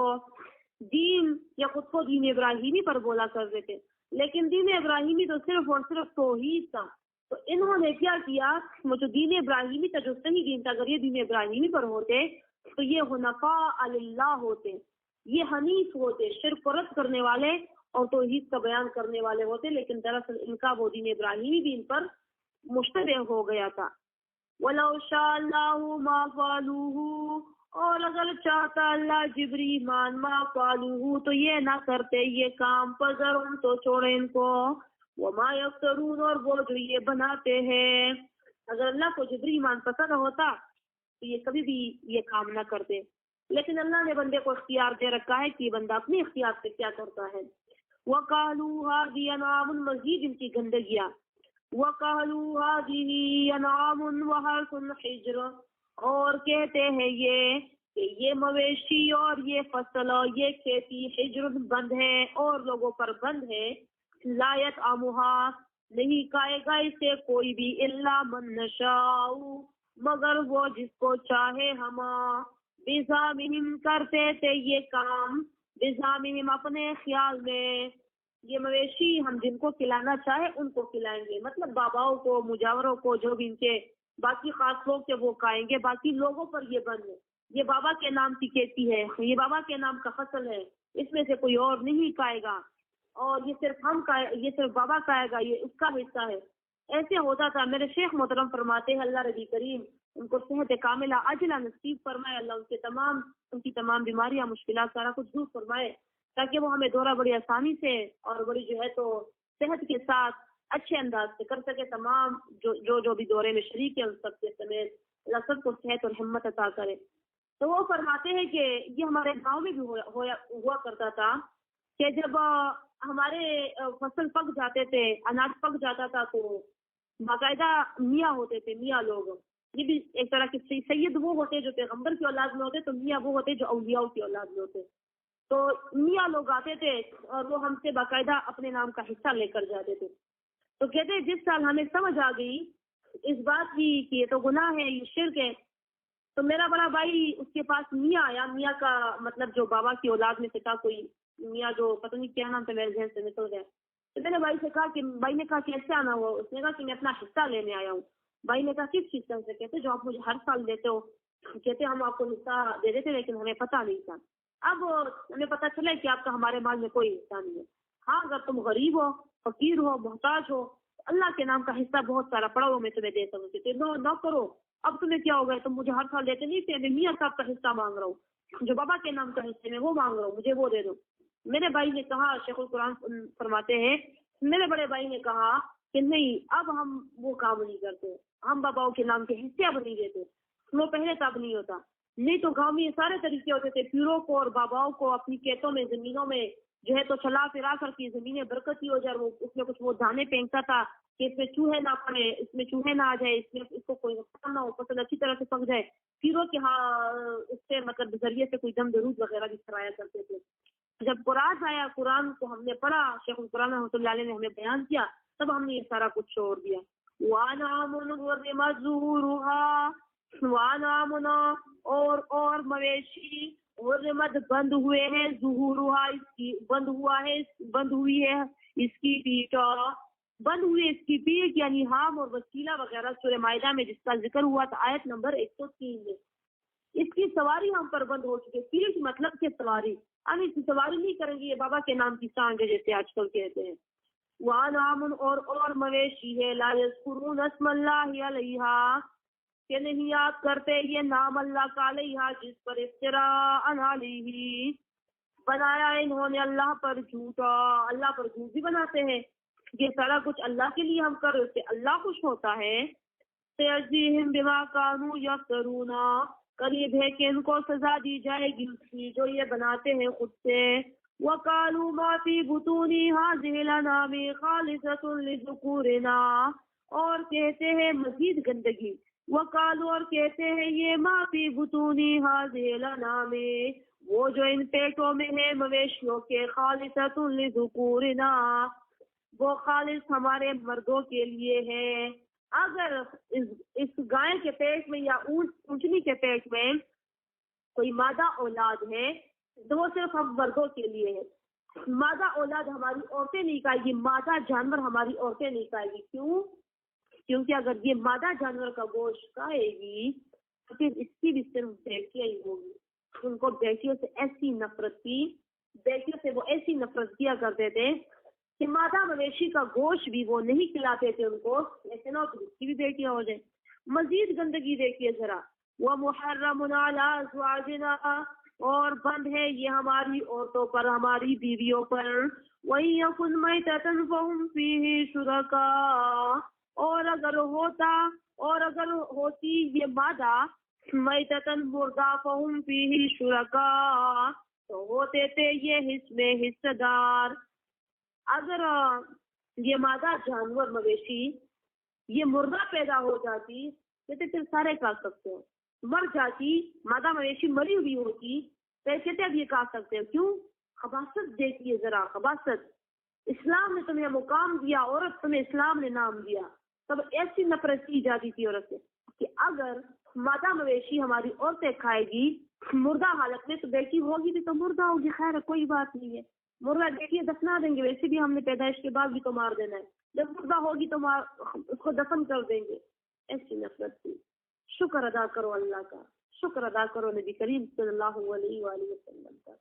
دین یا خود کو دین ابراہیمی پر بولا کر دیتے, لیکن دین ابراہیمی تو صرف اور صرف توحید تھا. تو انہوں نے کیا کیا، وہ جو دین ابراہیمی تھا، جو صحیح دین تھا، اگر یہ دین ابراہیمی پر ہوتے تو یہ حنفاء للہ ہوتے، یہ حنیف ہوتے، شرک کو رد کرنے والے اور توحید کا بیان کرنے والے ہوتے. لیکن دراصل ان کا وہ دین ابراہیمی دین پر مشتبہ ہو گیا تھا. وَلَوْ شَاءَ اللَّهُ مَا فَعَلُوهُ، اور اگر چاہتا اللہ جبری ایمان ما فعلوه تو یہ نہ کرتے یہ کام، فذرہم تو چھوڑے ان کو، وما یفترون اور وہ جو یہ بناتے ہیں. اگر اللہ کو جبری ایمان پسند ہوتا تو یہ کبھی بھی یہ کام نہ کرتے. لیکن اللہ نے بندے کو اختیار دے رکھا ہے کہ بندہ اپنے اختیار سے کیا کرتا ہے. وَقَالُوا هَٰذِهِ أَنْعَامٌ، مزید ان کی گندگیاں. وَقَالُوا هَٰذِهِ أَنْعَامٌ وَحَرْثٌ حِجْرٌ، اور کہتے ہیں یہ کہ یہ مویشی اور یہ فصل اور یہ کھیتی حجر بند ہے اور لوگوں پر بند ہے. لا يطعمها، نہیں کھائے گا اسے کوئی بھی، الا من نشاء، مگر وہ جس کو چاہے ہم. بزعمہم، کرتے تھے یہ کام، بزعمہم اپنے خیال میں، یہ مویشی ہم جن کو کھلانا چاہے ان کو کھلائیں گے، مطلب باباؤں کو، مجاوروں کو، جو بھی ان کے باقی خاص لوگ تھے وہ کھائیں گے، باقی لوگوں پر یہ بند ہے. یہ بابا کے نام کی کھیتی ہے، یہ بابا کے نام کا فصل ہے، اس میں سے کوئی اور نہیں کھائے گا، اور یہ صرف یہ صرف بابا کھائے گا، یہ اس کا حصہ ہے. ایسے ہوتا تھا. میرے شیخ محترم فرماتے ہیں اللہ رضی کریم ان کو صحت کاملہ عاجلہ نصیب فرمائے، اللہ ان کی تمام بیماریاں، مشکلات سارا کچھ دور فرمائے، تاکہ وہ ہمیں دورہ بڑی آسانی سے اور بڑی جو ہے تو صحت کے ساتھ اچھے انداز سے کر سکے. تمام جو بھی دورے میں شریک ہیں ان سب کے سمیت اللہ سب کو صحت اور ہمت عطا کرے. تو وہ فرماتے ہیں کہ یہ ہمارے گاؤں میں بھی ہوا کرتا تھا کہ جب ہمارے فصل پک جاتے تھے، اناج پک جاتا تھا، تو باقاعدہ میاں ہوتے تھے، میاں لوگ، یہ بھی ایک طرح کے سید وہ ہوتے جو پیغمبر کی اولاد میں ہوتے، تو میاں وہ ہوتے جو اولیاء کی اولاد میں ہوتے. تو میاں لوگ آتے تھے اور وہ ہم سے باقاعدہ اپنے نام کا حصہ لے کر جاتے تھے. تو کہتے جس سال ہمیں سمجھ آ گئی اس بات کی کہ یہ تو گناہ ہے، یہ شرک ہے، تو میرا بڑا بھائی اس کے پاس میاں آیا. میاں کا مطلب جو بابا کی اولاد میں سے تھا کوئی میاں، جو پتہ نہیں کیا نام تھا، میرے ذہن سے نکل گیا. تو میں نے بھائی سے کہا کہ بھائی نے کہا کہ ایسے آنا ہوا. اس نے کہا کہ میں اپنا حصہ لینے آیا ہوں. بھائی نے کہا کس حصہ سے؟ کہتے جو آپ مجھے ہر سال دیتے ہو. کہتے ہم آپ کو حصہ دے دیتے لیکن ہمیں پتہ نہیں تھا. اب ہمیں پتہ چلا کہ آپ کا ہمارے مال میں کوئی حصہ نہیں ہے. ہاں اگر تم غریب ہو، فقیر ہو، محتاج ہو، اللہ کے نام کا حصہ بہت سارا پڑا ہو، میں تمہیں دے سکوں. کہ نہ کرو. اب تمہیں کیا ہو گیا، تم مجھے ہر سال دیتے نہیں تھے، میں میاں صاحب کا حصہ مانگ رہا ہوں، جو بابا کے نام کا حصہ میں وہ مانگ رہا ہوں، مجھے وہ دے دو. میرے بھائی نے کہا، شیخ القرآن فرماتے ہیں، میرے بڑے بھائی نے کہا کہ نہیں، اب ہم وہ کام نہیں کرتے، ہم باباؤں کے نام کے حصے اب نہیں دیتے. وہ پہلے تب نہیں ہوتا. نہیں تو گاؤں میں سارے طریقے ہوتے تھے، پیروں کو اور باباؤں کو اپنی کھیتوں میں، زمینوں میں جو ہے تو چلا پھرا کر کی زمینیں برکتی ہو جائے، وہ اس میں کچھ وہ دانے پھینکتا تھا کہ اس میں چوہے نہ پڑے، اس میں چوہے نہ آ جائے، اس میں اس کو کوئی نقصان نہ ہو، فصل اچھی طرح سے پک جائے. پیروں کے اس سے مطلب ذریعے سے کوئی دم درود وغیرہ بھی کرایا کرتے تھے. جب قرآن آیا، قرآن کو ہم نے پڑھا، شیخ القرآن رحمۃ اللہ علیہ نے ہمیں بیان کیا، تب ہم نے یہ سارا کچھ چھوڑ دیا. وَأَنْعَامٌ حُرِّمَتْ ظُهُورُهَا، وَأَنْعَامٌ اور مویشی حُرِّمَتْ بند ہوئے ہیں، ظُهُورُهَا اس کی بند ہوئی ہے اس کی پیٹ، بند ہوئی اس کی پیٹ یعنی ہام اور وسیلہ وغیرہ. سورہ مائدہ میں جس کا ذکر ہوا تھا آیت نمبر 103 میں، اس کی سواری ہم پر بند ہو چکی. پیٹ مطلب کہ سواری، ہم اس کی سواری نہیں کریں گے، یہ بابا کے نام کی سانگ ہے جیسے آج کل کہتے ہیں. وَأَنْعَامٌ اور مویشی ہے، لَا يَذْكُرُونَ اسْمَ اللَّهِ عَلَيْهَا کہ نہیں یاد کرتے یہ نام اللہ کا، علیہا جس پر، افتراء علیہ بنایا انہوں نے اللہ پر جھوٹا. اللہ پر جھوٹ بھی بناتے ہیں. یہ سارا کچھ اللہ کے لیے ہم کر رہے تھے، اللہ خوش ہوتا ہے. سَيَجْزِيهِمْ بِمَا كَانُوا يَفْتَرُونَ، قریب ہے کہ ان کو سزا دی جائے گی اس کی جو یہ بناتے ہیں خود سے. وَقَالُوا مَا فِي بُطُونِ هَٰذِهِ الْأَنْعَامِ خَالِصَةٌ لِّذُكُورِنَا، اور کہتے ہیں مزید گندگی. وَقَالُوا اور کہتے ہیں یہ مَا فِي بُطُونِ هَٰذِهِ الْأَنْعَامِ وہ جو ان پیٹوں میں ہے مویشیوں کے، خَالِصَةٌ لِّذُكُورِنَا وہ خالص ہمارے مردوں کے لیے ہے. اگر اس گائے کے پیٹ میں یا اونٹنی کے پیٹ میں کوئی مادہ اولاد ہے تو وہ صرف ہم مردوں کے لیے ہے. مادہ اولاد ہماری عورتیں نہیں کھائے گی، مادہ جانور ہماری عورتیں نہیں کھائے گی۔ کیوں؟ کیونکہ اگر یہ مادہ جانور کا گوشت کھائے گی تو پھر اس کی بھی صرف بیٹیاں ہی ہوگی۔ ان کو بیٹیوں سے ایسی نفرت تھی، بیٹیوں سے وہ ایسی نفرت کیا کرتے تھے کہ مادہ مویشی کا گوشت بھی وہ نہیں کھلاتے تھے ان کو، ایسے نہ تو اس کی بھی بیٹیاں ہو جائیں۔ مزید گندگی دیکھیے ذرا، وَمُحَرَّمٌ عَلَىٰ أَزْوَاجِنَا، اور بند ہے یہ ہماری عورتوں پر، ہماری بیویوں پر، وَإِن يَكُن مَيْتَةً فَهُمْ فِيهِ شُرَكَاءُ، اور اگر ہوتی یہ مادہ میتتن مردہ فہم فیہ شرکاء، تو ہوتے تھے یہ اس میں حصہ دار۔ اگر یہ مادہ جانور مویشی یہ مردہ پیدا ہو جاتی کہتے پھر سارے کھا سکتے ہیں، مر جاتی مادہ مویشی مری ہوئی ہوتی تو کہتے اب یہ کھا سکتے ہیں۔ کیوں؟ خباثت دیکھیے ذرا، خباثت۔ اسلام نے تمہیں مقام دیا، عورت تمہیں اسلام نے نام دیا، تب ایسی نفرت کی جاتی تھی عورت سے کہ اگر مادہ مویشی ہماری عورتیں کھائے گی مردہ حالت میں تو بیٹی ہوگی بھی تو مردہ ہوگی، خیر کوئی بات نہیں ہے، مردہ بیٹی دفنا دیں گے، ویسے بھی ہم نے پیدائش کے بعد بھی تو مار دینا ہے، جب مردہ ہوگی تو اس کو دفن کر دیں گے۔ ایسی نفرت تھی۔ شکر ادا کرو اللہ کا، شکر ادا کرو نبی کریم صلی اللہ علیہ وآلہ وسلم کا،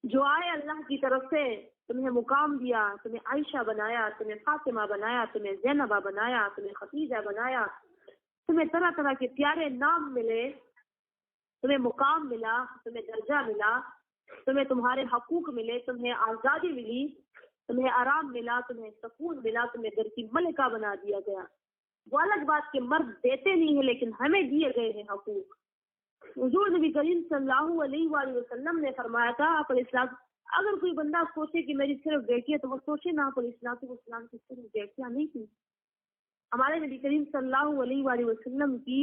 جو آئے اللہ کی طرف سے، تمہیں مقام دیا، تمہیں عائشہ بنایا، تمہیں فاطمہ بنایا، تمہیں زینبہ بنایا، تمہیں خدیجہ بنایا، تمہیں طرح طرح کے پیارے نام ملے، تمہیں مقام ملا، تمہیں درجہ ملا، تمہیں تمہارے حقوق ملے، تمہیں آزادی ملی، تمہیں آرام ملا، تمہیں سکون ملا، تمہیں گھر کی ملکہ بنا دیا گیا۔ وہ الگ بات کہ مرد دیتے نہیں ہیں لیکن ہمیں دیے گئے ہیں حقوق۔ حضور نبی کریم صلی اللہ علیہ وآلہ وسلم نے فرمایا تھا، آپ علیہ السلام، اگر کوئی بندہ سوچے کہ میری صرف بیٹی ہے تو وہ سوچے نہ، آپ علیہ السلام کی صرف بیٹیاں نہیں تھی، ہمارے نبی کریم صلی اللہ علیہ وآلہ وسلم کی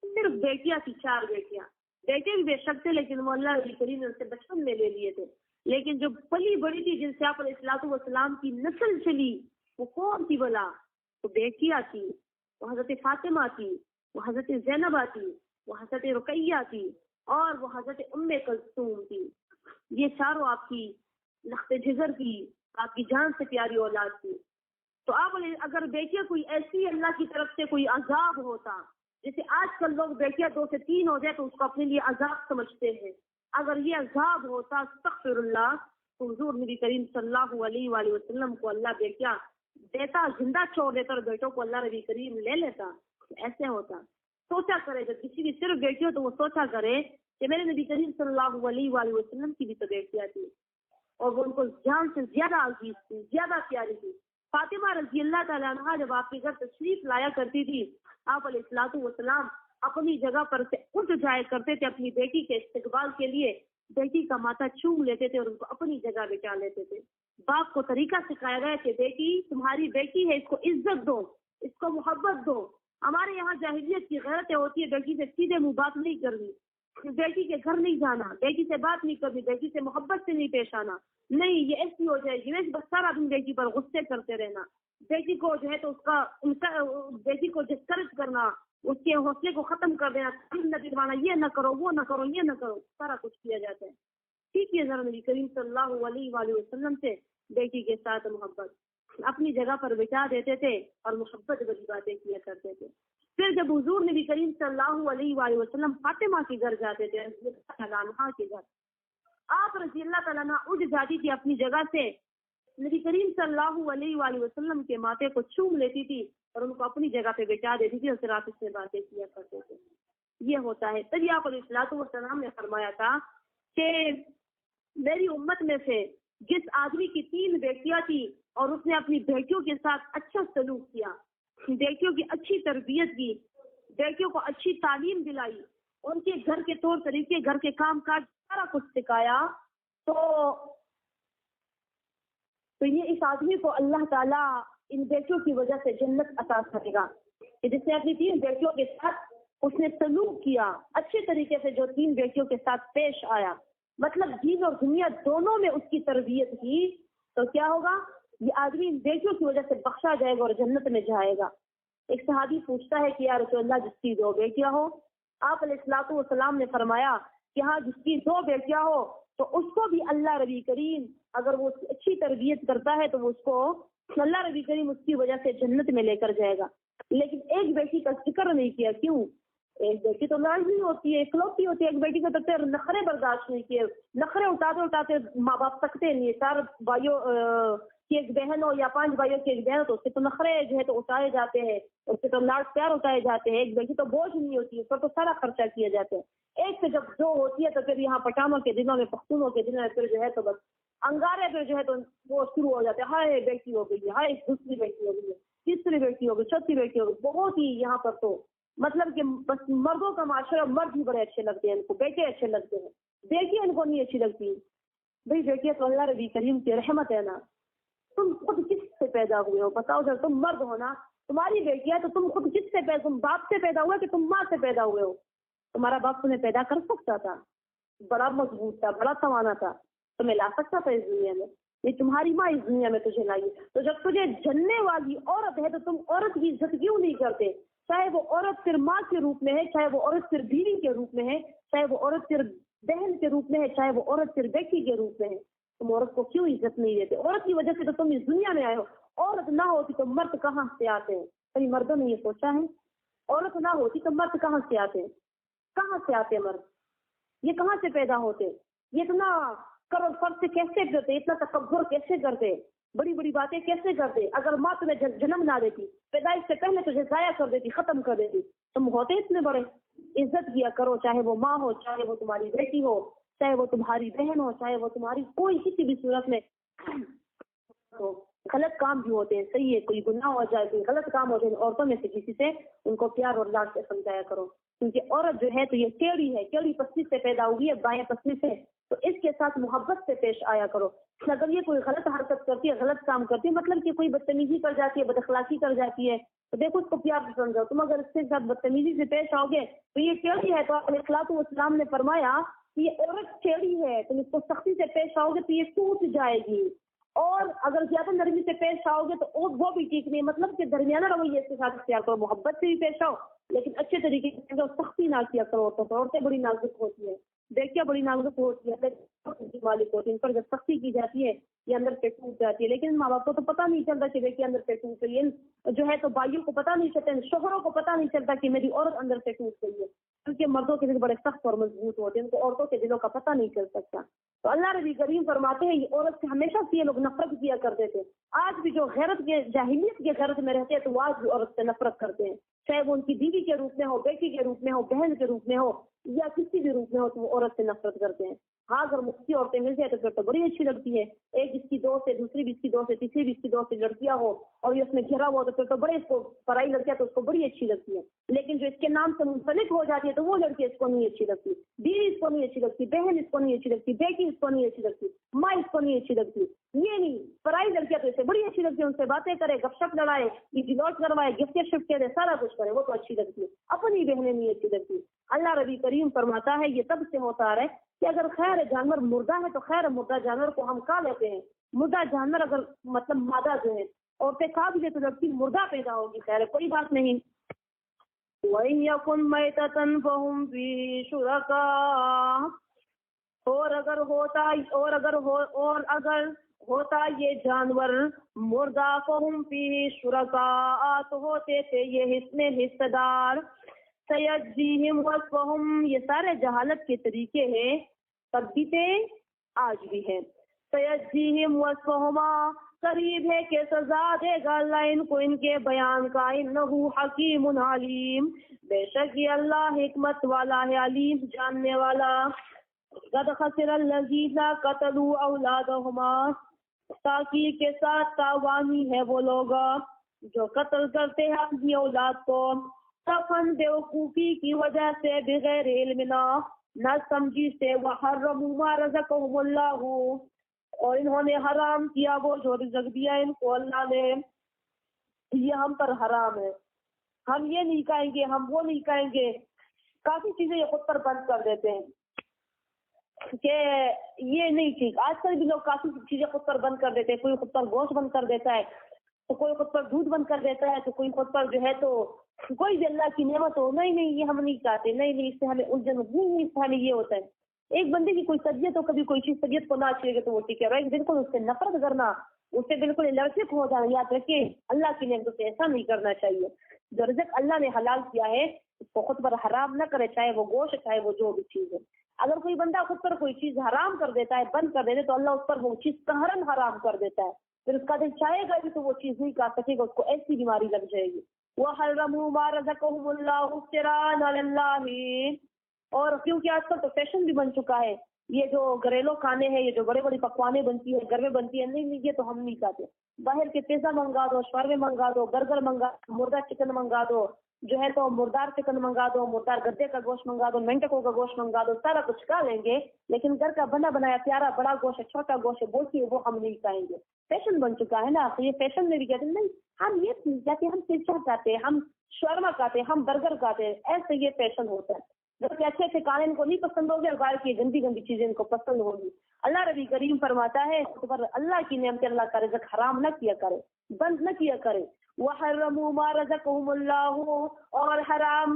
صرف بیٹیاں تھی، 4 بیٹیاں، بیٹے بھی بے شک تھے لیکن وہ اللہ نبی کریم نے ان سے بچپن میں لے لیے تھے، لیکن جو پلی بڑی تھی جن سے آپ علیہ السلام کی نسل چلی وہ کون تھی بلا؟ وہ بیٹیاں تھی، وہ حضرت فاطمہ تھی، وہ حضرت زینبہ تھی، وہ حضرت رقیہ تھی، اور وہ حضرت ام کلثوم تھی۔ یہ چاروں آپ کی لخت جگر کی، آپ کی جان سے پیاری اولاد تھی۔ تو آپ اگر بیٹیاں کوئی ایسی اللہ کی طرف سے کوئی عذاب ہوتا، جیسے آج کل لوگ بیٹیاں 2 سے 3 ہو جائے تو اس کو اپنے لیے عذاب سمجھتے ہیں، اگر یہ عذاب ہوتا استغفر اللہ تو حضور نبی کریم صلی اللہ علیہ وآلہ وسلم کو اللہ بیٹیاں دیتا، زندہ چھوڑ دیتا، اور بیٹوں کو اللہ نبی کریم لے لیتا۔ ایسے ہوتا۔ سوچا کرے جب کسی کی صرف بیٹی ہو تو وہ سوچا کرے کہ میرے نبی کریم صلی اللہ علیہ وآلہ وسلم کی بھی تو بیٹیاں تھی اور وہ ان کو جان سے زیادہ عزیز تھی، زیادہ پیاری تھی۔ فاطمہ رضی اللہ تعالیٰ عنہا جب آپ کے گھر تشریف لایا کرتی تھی، آپ علیہ الصلوۃ والسلام اپنی جگہ پر سے اٹھ جایا کرتے تھے اپنی بیٹی کے استقبال کے لیے، بیٹی کا ماتھا چوم لیتے تھے اور ان کو اپنی جگہ بٹھا لیتے تھے۔ باپ کو طریقہ سکھایا گیا کہ بیٹی تمہاری بیٹی ہے، اس کو عزت دو، اس کو محبت دو۔ ہمارے یہاں جاہلیت کی غیرتیں ہوتی ہے، بیٹی سے سیدھے منہ بات نہیں کرنی، بیٹی کے گھر نہیں جانا، بیٹی سے بات نہیں کرنی، بیٹی سے محبت سے نہیں پیش آنا، نہیں یہ ایسی ہو جائے گی، بس سارا دن بیٹی پر غصے کرتے رہنا، بیٹی کو جو ہے تو بیٹی کو ڈسکریج کرنا، اس کے حوصلے کو ختم کر دینا، نہ دلوانا، یہ نہ کرو، وہ نہ کرو، یہ نہ کرو، سارا کچھ کیا جاتا ہے۔ ٹھیک ہے ذرا نبی کریم صلی اللہ علیہ وآلہ وسلم سے بیٹی کے ساتھ محبت اپنی جگہ پر بٹھا دیتے تھے اور محبت والی باتیں کیا کرتے تھے۔ پھر جب حضور نبی کریم صلی اللہ علیہ وآلہ وسلم فاطمہ کے گھر جاتے تھے، رضی اللہ تعالیٰ عنہا کے گھر، آپ رضی اللہ تعالیٰ عنہ اٹھ جاتی تھی اپنی جگہ سے، نبی کریم صلی اللہ علیہ وآلہ وسلم کے ماتھے کو چوم لیتی تھی اور ان کو اپنی جگہ پہ بٹھا دیتی تھی اور پھر آپ اس سے باتیں کیا کرتے تھے۔ یہ ہوتا ہے۔ تبھی آپ علیہ الصلوۃ والسلام نے فرمایا تھا کہ میری امت میں سے جس آدمی کی 3 بیٹیاں تھی اور اس نے اپنی بیٹیوں کے ساتھ اچھا سلوک کیا، بیٹیوں کی اچھی تربیت کی، بیٹیوں کو اچھی تعلیم دلائی، ان کے گھر کے طور طریقے، گھر کے کام کاج سارا کچھ سکھایا، تو یہ اس آدمی کو اللہ تعالیٰ ان بیٹیوں کی وجہ سے جنت عطا کرے گا، کہ جس نے اپنی 3 بیٹیوں کے ساتھ اس نے سلوک کیا اچھے طریقے سے، جو 3 بیٹیوں کے ساتھ پیش آیا، مطلب دین اور دنیا دونوں میں اس کی تربیت کی، تو کیا ہوگا؟ یہ آدمی ان بیٹیوں کی وجہ سے بخشا جائے گا اور جنت میں جائے گا۔ ایک صحابی پوچھتا ہے کہ یا رسول اللہ جس کی 2 بیٹیاں ہو، آپ علیہ الصلوۃ والسلام نے فرمایا کہ ہاں جس کی 2 بیٹیاں ہو تو اس کو بھی اللہ ربی کریم اگر وہ اچھی تربیت کرتا ہے تو وہ اس کو اللہ ربی کریم اس کی وجہ سے جنت میں لے کر جائے گا. لیکن ایک بیٹی کا ذکر نہیں کیا. کیوں؟ ایک بیٹی تو لاڈلی ہوتی ہے, اکلوتی ہوتی ہے. ایک بیٹی کو تو نخرے برداشت نہیں کیے, نخرے اٹھاتے اٹھاتے ماں باپ تکتے نہیں. 4 بھائیوں کی ایک بہن ہو یا 5 بھائیوں کی ایک بہن ہو تو اس کے تو نخرے جو ہے تو اٹھائے جاتے ہیں, اس کے تو لاڈ پیار اٹھائے جاتے ہیں. ایک بیٹی تو بوجھ نہیں ہوتی, اس پر تو سارا خرچہ کیا جاتا ہے. ایک سے جب دو ہوتی ہے تو پھر یہاں پٹھانوں کے دنوں میں, پختونوں کے دنوں میں پھر جو ہے تو بس انگارے پہ جو ہے تو وہ شروع ہو جاتے ہیں. ہائے بیٹی ہو گئی ہے, ہائے دوسری بیٹی ہو گئی ہے, تیسری بیٹی ہو گئی, چوتھی بیٹی ہو گئی. بہت ہی یہاں پر تو مطلب کہ بس مردوں کا معاشرہ, مرد ہی بڑے اچھے لگتے ہیں ان کو, بیٹے اچھے لگتے ہیں, بیٹی ان کو نہیں اچھی لگتی. بھائی بیٹی تو اللہ ربی کریم کی رحمت ہے نا. تم خود کس سے پیدا ہوئے ہو بتاؤ ذرا. تم مرد ہو نا, تمہاری بیٹی ہے تو تم خود کس سے پیدا, تم باپ سے پیدا ہوئے کہ تم ماں سے پیدا ہوئے ہو؟ تمہارا باپ تمہیں پیدا کر سکتا تھا, بڑا مضبوط تھا, بڑا سوانا تھا, تمہیں لا سکتا تھا اس دنیا میں. یہ تمہاری ماں اس دنیا میں تجھے لائی. تو جب تجھے جننے والی عورت ہے تو تم عورت کی عزت کیوں نہیں کرتے؟ چاہے وہ عورت پھر ماں کے روپ میں ہے, چاہے وہ عورت پھر بیوی کے روپ میں ہے, چاہے وہ عورت پھر بہن کے روپ میں ہے, چاہے وہ عورت پھر بیٹی کے روپ میں ہے. تم عورت کو کیوں عزت نہیں دیتے؟ عورت کی وجہ سے تو تم اس دنیا میں آئے ہو. عورت نہ ہوتی تو مرد کہاں سے آتے ہیں؟ کبھی مردوں نے یہ سوچا ہے؟ عورت نہ ہوتی تو مرد کہاں سے آتے ہیں؟ کہاں سے آتے مرد؟ یہ کہاں سے پیدا ہوتے؟ یہ اتنا کرو فرض سے کیسے کرتے, اتنا تکبر کیسے کرتے, بڑی بڑی باتیں کیسے کرتے؟ اگر ماں تمہیں جنم نہ دیتی, پیدائش سے پہلے تجھے ضائع کر دیتی, ختم کر دیتی, تم ہوتے اتنے بڑے. عزت کیا کرو, چاہے وہ ماں ہو, چاہے وہ تمہاری بیٹی ہو, چاہے وہ تمہاری بہن ہو, چاہے وہ تمہاری کوئی کسی بھی صورت میں. غلط کام بھی ہوتے ہیں, صحیح ہے, کوئی گناہ ہو جائے, کوئی غلط کام ہو جائے, عورتوں میں سے کسی سے ان کو پیار اور لاڈ سے سمجھایا کرو. کیونکہ عورت جو ہے تو یہ ٹیڑھی ہے, ٹیڑھی پسلی سے پیدا ہوئی ہے, بائیں پسلی سے, تو اس کے ساتھ محبت سے پیش آیا کرو. اگر یہ کوئی غلط حرکت کرتی ہے, غلط کام کرتی ہے, مطلب کہ کوئی بدتمیزی کر جاتی ہے, بد اخلاقی کر جاتی ہے, تو دیکھو اس کو پیار سے سمجھاؤ. تم اگر اس کے ساتھ بدتمیزی سے پیش آؤ گے تو یہ ٹیڑھی ہے. تو علیہ الصلوۃ والسلام نے فرمایا کہ یہ عورت ٹیڑھی ہے, تم اس کو سختی سے پیش آؤ گے تو یہ ٹوٹ جائے گی, اور اگر زیادہ نرمی سے پیش آؤ گے تو وہ بھی ٹھیک نہیں. مطلب کہ درمیانہ رویے کے ساتھ اختیار کرو, محبت سے بھی پیش آؤ لیکن اچھے طریقے سے, سختی نہ کیا کرو. عورتیں بڑی نازک ہوتی ہیں, بیٹیاں بڑی نازک ہوتی ہیں, مالک ہوتی ہیں, ان پر جب سختی کی جاتی ہے یہ اندر سے ٹوٹ جاتی ہے. لیکن ماں باپ کو تو پتہ نہیں چلتا کہ بیٹی اندر سے ٹوٹ گئی ہے, جو ہے تو بھائیوں کو پتہ نہیں چلتا, شوہروں کو پتہ نہیں چلتا کہ میری عورت اندر سے ٹوٹ گئی ہے, کیونکہ مردوں کے دل بڑے سخت اور مضبوط ہوتے ہیں, ان کو عورتوں کے دلوں کا پتہ نہیں چل سکتا. تو اللہ ربی کریم فرماتے ہیں یہ عورت سے ہمیشہ سے یہ لوگ نفرت کیا کرتے تھے. آج بھی جو غیرت کے جاہلیت کے غیرت میں رہتے ہیں تو وہ آج بھی عورت سے نفرت کرتے ہیں, چاہے وہ ان کی بیوی کے روپ میں ہو, بیٹی کے روپ میں ہو, بہن کے روپ میں ہو, یا کسی بھی روپ میں ہو, تو وہ عورت سے نفرت کرتے ہیں. ہاں اگر مفتی عورتیں مل جائے تو پھر تو بڑی اچھی لگتی ہے. ایک اس کی دوست ہے, دوسری بھی اس کی دوست ہے, تیسری بھی اس کی دوست ہے, لڑکیاں ہو اور یہ اس میں گھرا ہوا تو پھر تو بڑے اس کو پرائی لڑکیاں تو اس کو بڑی اچھی لگتی ہے. لیکن جو اس کے نام سے منسلک ہو جاتی ہے تو وہ لڑکی اس کو نہیں اچھی لگتی, بیوی اس کو نہیں اچھی لگتی, بہن اس کو نہیں اچھی لگتی, بیٹی اس کو نہیں اچھی لگتی, ماں اس کو نہیں اچھی لگتی. یہ نہیں, پرائی لڑکیاں تو اسے بڑی اچھی لگتی ہے, ان سے باتیں کرے, گپ شپ لڑائے, ڈیلوٹ کروائے, گفٹ شفٹ کرے, سارا کچھ کرے, وہ تو اچھی لگتی ہے. اپنی بہنیں نہیں اچھی لگتی. اللہ ربی کریم فرماتا ہے یہ تب سے ہوتا ہے کہ اگر خیر جانور مردہ ہے تو خیر مردہ جانور کو ہم کھا لیتے ہیں. مردہ جانور اگر مطلب مادہ جو ہے عورتیں کھا بھی لے تو لڑکی مردہ پیدا ہوگی, خیر کوئی بات نہیں. وَإِن يَكُن مَيْتَةً فَهُمْ فِيهِ شُرَكَاءُ, اور اگر ہوتا یہ جانور مردہ, فَهُمْ فِيهِ شُرَكَاء, تو ہوتے تھے یہ میں حصہ دار. سَيَجْزِيهِمْ وَصْفَهُمْ, یہ سارے جہالت کے طریقے ہیں, تب بھی تھے آج بھی ہیں. سَيَجْزِيهِمْ وَصْفَهُمَا, قریب ہے کہ سزا دے گا اللہ ان کو ان کے بیان کا. انہو حکیم علیم, بے شک یہ اللہ حکمت والا ہے, علیم جاننے والا. قد خسر الذین قتلوا اولادہما, تاکید کے ساتھ تاوانی ہے وہ لوگ جو قتل کرتے ہیں اپنی اولاد کو, سفن بیوقوفی کی وجہ سے, بغیر علم نہ سمجھی سے. وحرموا ما رزقهم اللہ, اور انہوں نے حرام کیا وہ جو رزق دیا ان کو اللہ نے. یہ ہم پر حرام ہے, ہم یہ نہیں کھائیں گے, ہم وہ نہیں کھائیں گے. کافی چیزیں یہ خود پر بند کر دیتے ہیں کہ یہ نہیں ٹھیک. آج کل بھی لوگ کافی چیزیں خود پر بند کر دیتے ہیں. کوئی خود پر گوشت بند کر دیتا ہے, تو کوئی خود پر دودھ بند کر دیتا ہے, تو کوئی خود پر جو ہے تو کوئی بھی اللہ کی نعمت ہو, نہیں یہ ہم نہیں چاہتے, نہیں اس سے ہمیں الجھن, نہیں اس سے ہمیں یہ ہوتا ہے. ایک بندے کی کوئی طبیعت ہو, کبھی کوئی چیز طبیعت کو نہ اچھی لگے تو وہ ٹھیک ہے, اور ایک بالکل اس سے نفرت کرنا, اس سے بالکل الرجک ہو جانا, یاد رکھیے اللہ کی نعمتوں سے ایسا نہیں کرنا چاہیے. جو رزق اللہ نے حلال کیا ہے اس کو خود پر حرام نہ کرے, چاہے وہ گوشت چاہے وہ جو بھی چیز ہے. اگر کوئی بندہ خود پر کوئی چیز حرام کر دیتا ہے, بند کر دیتا ہے, تو اللہ اس پر وہ چیز قہرن حرام کر دیتا ہے, پھر اس کا دل چاہے گا بھی تو وہ چیز نہیں کھا سکے گا, اس کو ایسی بیماری لگ جائے گی. وَحَرَّمُوا مَا رَزَقَهُمُ اللَّهُ افْتِرَاءً عَلَى اللَّهِ. اور کیونکہ آج کل تو فیشن بھی بن چکا ہے, یہ جو گھریلو کھانے ہیں, یہ جو بڑے بڑی پکوانیں بنتی ہے گھر میں بنتی ہے, نہیں یہ تو ہم نہیں کھاتے. باہر کے پیزا منگا دو, شاورمے منگا دو, برگر منگا دو, مردہ چکن منگا دو, جو ہے تو مردار چکن منگا دو, مردار گدے کا گوشت منگا دو, مینٹکوں کا گوشت منگا دو, سارا کچھ کھا لیں گے, لیکن گھر کا بنا بنایا پیارا بڑا گوشت ہے, چھوٹا گوشت ہے, بولتی ہے وہ ہم نہیں کھائیں گے. فیشن بن چکا ہے نا, تو یہ فیشن میں بھی کہتے ہیں نہیں ہم یہ کہتے ہیں, ہم پیزا کھاتے ہیں, ہم شورما کھاتے ہیں, ہم برگر کھاتے ہیں, ایسے یہ فیشن ہوتا ہے. جبکہ اچھے اچھے کھانے ان کو نہیں پسند ہوگی, اور باہر کی گندی گندی چیزیں ان کو پسند ہوگی. اللہ ربی کریم فرماتا ہے پر اللہ کی نعمت اللہ کا رزق حرام نہ کیا کرے, بند نہ کیا کرے. وَحَرَّمُوا مَا رَزَقَهُمُ اللَّهُ, اور حرام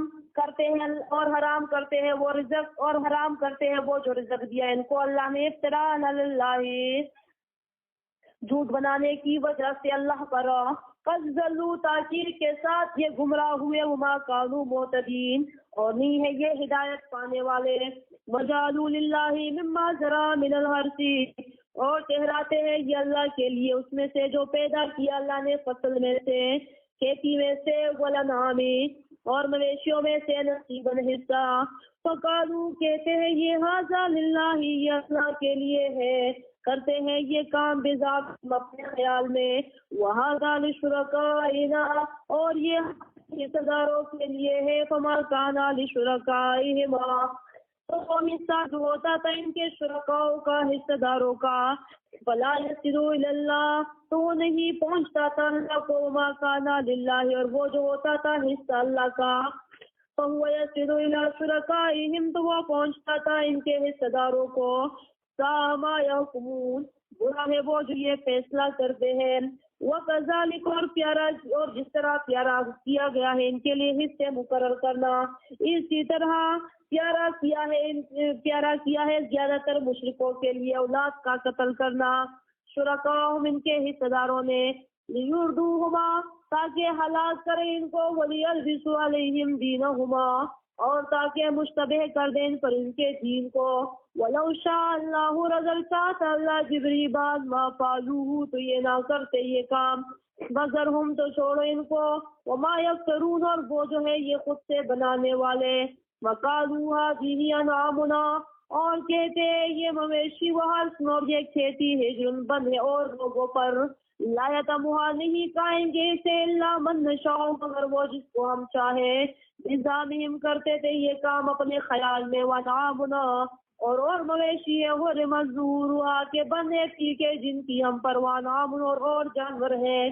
کرتے ہیں وہ رزق, اور حرام کرتے ہیں وہ جو رزق دیا ان کو اللہ نے, افتراء علی اللہ, جھوٹ بنانے کی وجہ سے اللہ پر. فَضَلُّوا, تاکیر کے ساتھ یہ گمراہ ہوئے, وَمَا كَانُوا مُهْتَدِينَ, اور نہیں ہے یہ ہدایت پانے والے. وَجَعَلُوا لِلَّهِ مِمَّا زَرَعَ مِنَ الْحَرْثِ, اور ٹھہراتے ہیں یہ اللہ کے لیے اس میں سے جو پیدا کیا اللہ نے فصل میں سے, کھیتی میں سے, وَالْأَنْعَامِ, اور مویشیوں میں سے, نصیباً حصہ. فَقَالُوا, کہتے ہیں یہ هَذَا لِلَّهِ, یہ اللہ کے لیے ہے, کرتے ہیں یہ کام بذات اپنے خیال میں. وَهَذَا لِشُرَكَائِنَا, اور یہ حصہ داروں کے لیے ہے. فَمَا كَانَ لِشُرَكَائِهِمْ, تو وہ حصہ جو ہوتا تھا ان کے شرکاؤں کا, حصہ داروں کا, فَلَا يَصِلُ إِلَى اللَّهِ, تو نہیں پہنچتا تھا اللہ کو. وَمَا كَانَ لِلَّهِ, اور وہ جو ہوتا تھا حصہ اللہ کا, فَهُوَ يَصِلُ إِلَى شُرَكَائِهِمْ, تو وہ پہنچتا تھا ان کے حصہ داروں کو. سَاءَ مَا يَحْكُمُونَ, برا ہے وہ جو یہ فیصلہ کرتے ہیں. وَكَذَلِكَ, اور پیارا, اور جس طرح پیارا کیا گیا ہے ان کے لیے حصے مقرر کرنا, اسی طرح پیارا کیا ہے زیادہ تر مشرکوں کے لیے اولاد کا قتل کرنا. شرکاؤہم, ان کے حصہ داروں نے, لیردوہما, تاکہ ہلاک کریں ان کو, ولیلبسوا علیہم دینہما, اور تاکہ مشتبہ کر دیں ان پر ان کے دین کو. وَلَوْ شَاءَ اللَّهُ, رضل چاہتا اللہ جبری باد, مَا فَعَلُوهُ, تو یہ نہ کرتے یہ کام. وَذَرْهُمْ, تو چھوڑو ان کو. وَمَا يَفْتَرُونَ, اور وہ جو ہے یہ خود سے بنانے والے. وَقَالُوا هَٰذِهِ أَنْعَامٌ, اور کہتے یہ مویشی وحرث, اور یہ کھیتی ہے جن بند ہے اور لوگوں پر. لا يَطْعَمُهَا, نہیں کھائیں گے اسے, إِلَّا مَن نَّشَاءُ, مگر وہ جس کو ہم چاہے. بِزَعْمِهِمْ, کرتے تھے یہ کام اپنے خیال میں. وَأَنْعَامٌ, اور مویشی ہے, حُرِّمَتْ ظُهُورُهَا, کے بند ہے ٹھیکے جن کی ہم پر. وَأَنْعَامٌ, اور جانور ہے.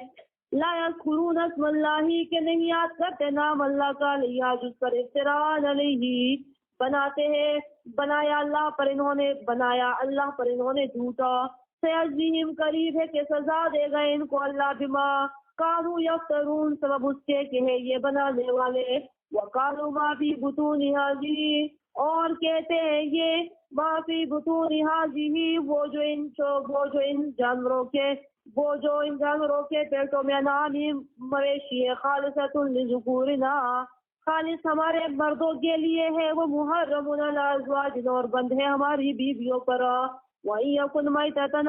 لا يذكرون اسم اللہ, کے نہیں یاد کرتے نام اللہ کا. لیا, جس پر افتراء علیہ, بناتے ہیں, بنایا اللہ پر انہوں نے, بنایا اللہ پر انہوں نے جھوٹا. سیجزیہم, قریب ہے کہ سزا دے گا ان کو اللہ, بما کانوا یفترون, سبب اس کے کہ ہے یہ بنانے والے. وقالوا ما فی بطون هذه, اور کہتے ہیں یہ ما فی بطون هذه, وہ جو ان جانوروں کے پیٹوں میں, انعام, مویشی ہے, خالصۃ لذکورنا, خالص ہمارے مردوں کے لیے ہے. وہ محرم علی ازواجنا, اور بند ہے ہماری بیویوں پر. وَإِن يَكُن مَيْتَةً,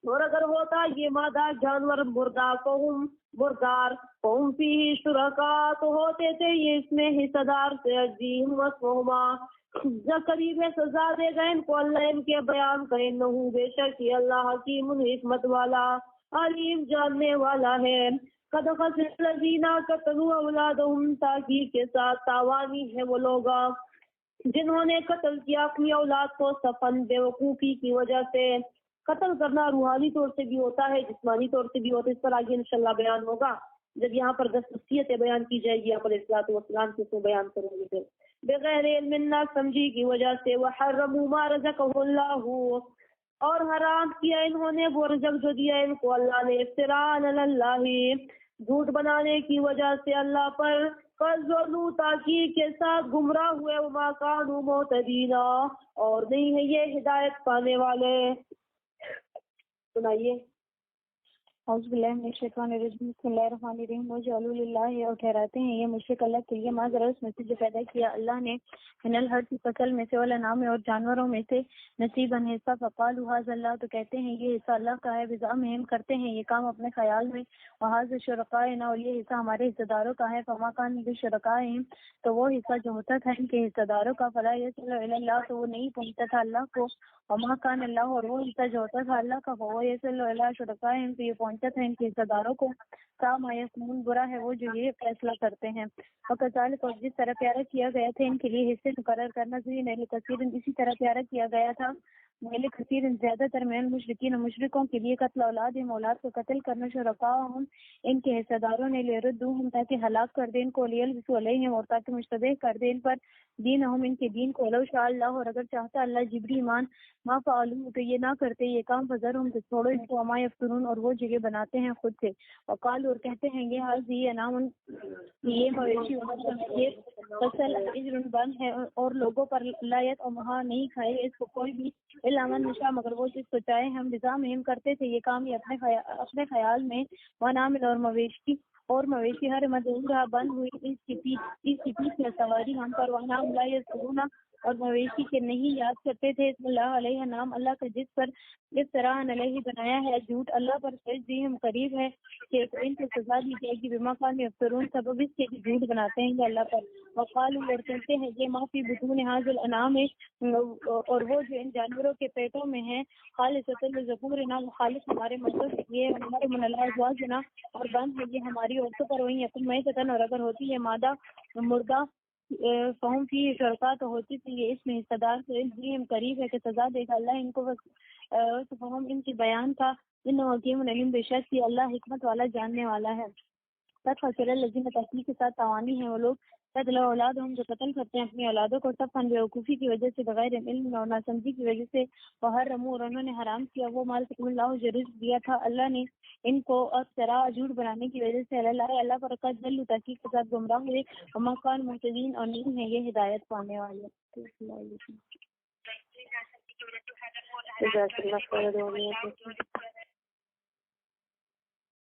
اور اگر ہوتا یہ مادہ جانور مردار, قوم فیہ شرکاء, تو ہوتے تھے یہ اس میں حصہ دار. سیجزیہم وصفہما, قریب ہے سزا دے گا ان کو اللہ ان کے بیان کا. انہ, بے شک یہ اللہ, حکیم, حکمت والا, علیم, جاننے والا ہے. قد خسر الذین قتلوا اولادہم, تاکید کے ساتھ تاوانی ہے وہ لوگ جنہوں نے قتل کیا اپنی اولاد کو, سفن, بیوقوفی کی وجہ سے. قتل کرنا روحانی طور سے بھی ہوتا ہے, جسمانی طور سے بھی ہوتا ہے, اس پر آگے انشاءاللہ بیان ہوگا جب یہاں پر 10 وصیتیں بیان کی جائے گی. آپ علیہ الصلوۃ والسلام سے اس میں بیان کریں گے. پھر بغیر علم, نہ سمجھی کی وجہ سے. وحرموا ما رزقه اللہ, اور حرام کیا انہوں نے وہ رزق جو دیا ان کو اللہ نے. افتراء علی اللہ, جھوٹ بنانے کی وجہ سے اللہ پر. فضلوا تاکید کے ساتھ گمراہ ہوئے، وما كانوا مهتدين اور نہیں ہے یہ ہدایت پانے والے. سنائیے. اعوذ باللہ من الشیطان الرجیم، بسم اللہ الرحمن الرحیم. وجعلوا للہ، اور ٹھہراتے ہیں یہ مشرک اللہ کے لیے ما ذرا اس میں سے جو پیدا کیا اللہ نے، من الحرث فصل میں سے، والانعام اور جانوروں میں سے، نصیبا حصہ، فقالوا ھذا اللہ، تو کہتے ہیں یہ حصہ اللہ کا ہے، بزعمہم کرتے ہیں یہ کام اپنے خیال میں، وھذا شرکائنا، اور یہ حصہ ہمارے حصہ داروں کا ہے، فما کان بشرکائہم، تو وہ حصہ جو ہوتا تھا ان کے حصہ داروں کا، فلا یصل الی اللہ، تو وہ نہیں پہنچتا تھا اللہ کو، وما کان اللہ، اور وہ حصہ جو ہوتا تھا اللہ کا، فهو یصل الی شرکائہم، تو یہ پہنچتا تھا ان کے حصہ داروں کو. ما یسمون، برا ہے وہ جو یہ فیصلہ کرتے ہیں. وکذالک، اور جس طرح پیارا کیا گیا تھا ان کے لیے حصے مقرر کرنا، زین لکثیر، اسی طرح پیارا کیا گیا تھا لکثیر زیادہ تر من المشرکین، مشرکوں کے لیے، قتل اولادہم، اولاد کو قتل کرنا، شرکاءہم، ان کے حصہ داروں نے، لیردوہم، تاکہ ہلاک کر دیں ان کو، لیلبسوا علیہم، اور تاکہ مشتبہ کر دیں ان پر، دینہم، ان کے دین کو، لو شاء اللہ، اور اگر چاہتا اللہ جبری ایمان، ما فعلوا، تو یہ نہ کرتے یہ کام، فذرہم، تو چھوڑو ان کو، وما یفترون، اور وہ جگہ بناتے ہیں خود سے. وقالوا، اور کہتے ہیں یہ حاضی انعام، یہ مویشی یہ فصل اجر بند ہے اور لوگوں پر، لا یطعمھا، نہیں کھائے اس کو کوئی بھی، الا من نشاء، مگر وہ جس کو چاہے ہم. بزعمہم، کرتے تھے یہ کام یہ اپنے خیال میں، ونعام، اور مویشی ہر مدعورہ بند ہوئی اس کی پیٹھ میں سواری ہم پر، ونعام لا یذکرون، اور مویشی کے نہیں یاد کرتے تھے اسم اللہ علیہ، نام اللہ کا جس پر افتراء علیہ بنایا ہے جھوٹ اللہ پر، سجزیہم، قریب ہے کہ ان کو سزا دی جائے گی، بما کانوا یفترون، سبب اس کے جھوٹ بناتے ہیں اللہ پر. وقالوا، اور کہتے ہیں یہ ما فی بطون ھذا الانعام، اور وہ جو ان جانوروں کے پیٹوں میں ہیں، خالصۃ لذکورنا، خالص ہمارے مردوں کے لیے، ہمارے من الازواجنا، اور بند ہے یہ ہماری عورتوں پر، وہیں یکن میتۃ، اور اگر ہوتی ہے مادہ مردہ، فہم فی شرکا، تو ہوتی تھی یہ اس میں حصہ دار، سے ہم قریب ہے کہ سزا دے گا اللہ ان کو. فہم، ان کی بیان کا، ان حکیم علیم، بے شک یہ اللہ حکمت والا جاننے والا ہے. قد خسر الذین، تحقیق کے ساتھ تاوانی ہیں وہ لوگ، قتلوا اولادہم، جو قتل کرتے ہیں اپنی اولادوں کو، سفہا، بیوقوفی کی وجہ سے، بغیر علم اور ناسمجھی کی وجہ سے، وحرموا، اور انہوں نے حرام کیا وہ مال رزق اللہ، جو رزق دیا تھا اللہ نے ان کو، افتراء، جھوٹ بنانے کی وجہ سے، اللہ پر، قد ضلوا، تحقیق کے ساتھ گمراہ ہوئے، وما کانوا مہتدین، اور نہیں ہے یہ ہدایت پانے والے. جزاک اللہ خیر.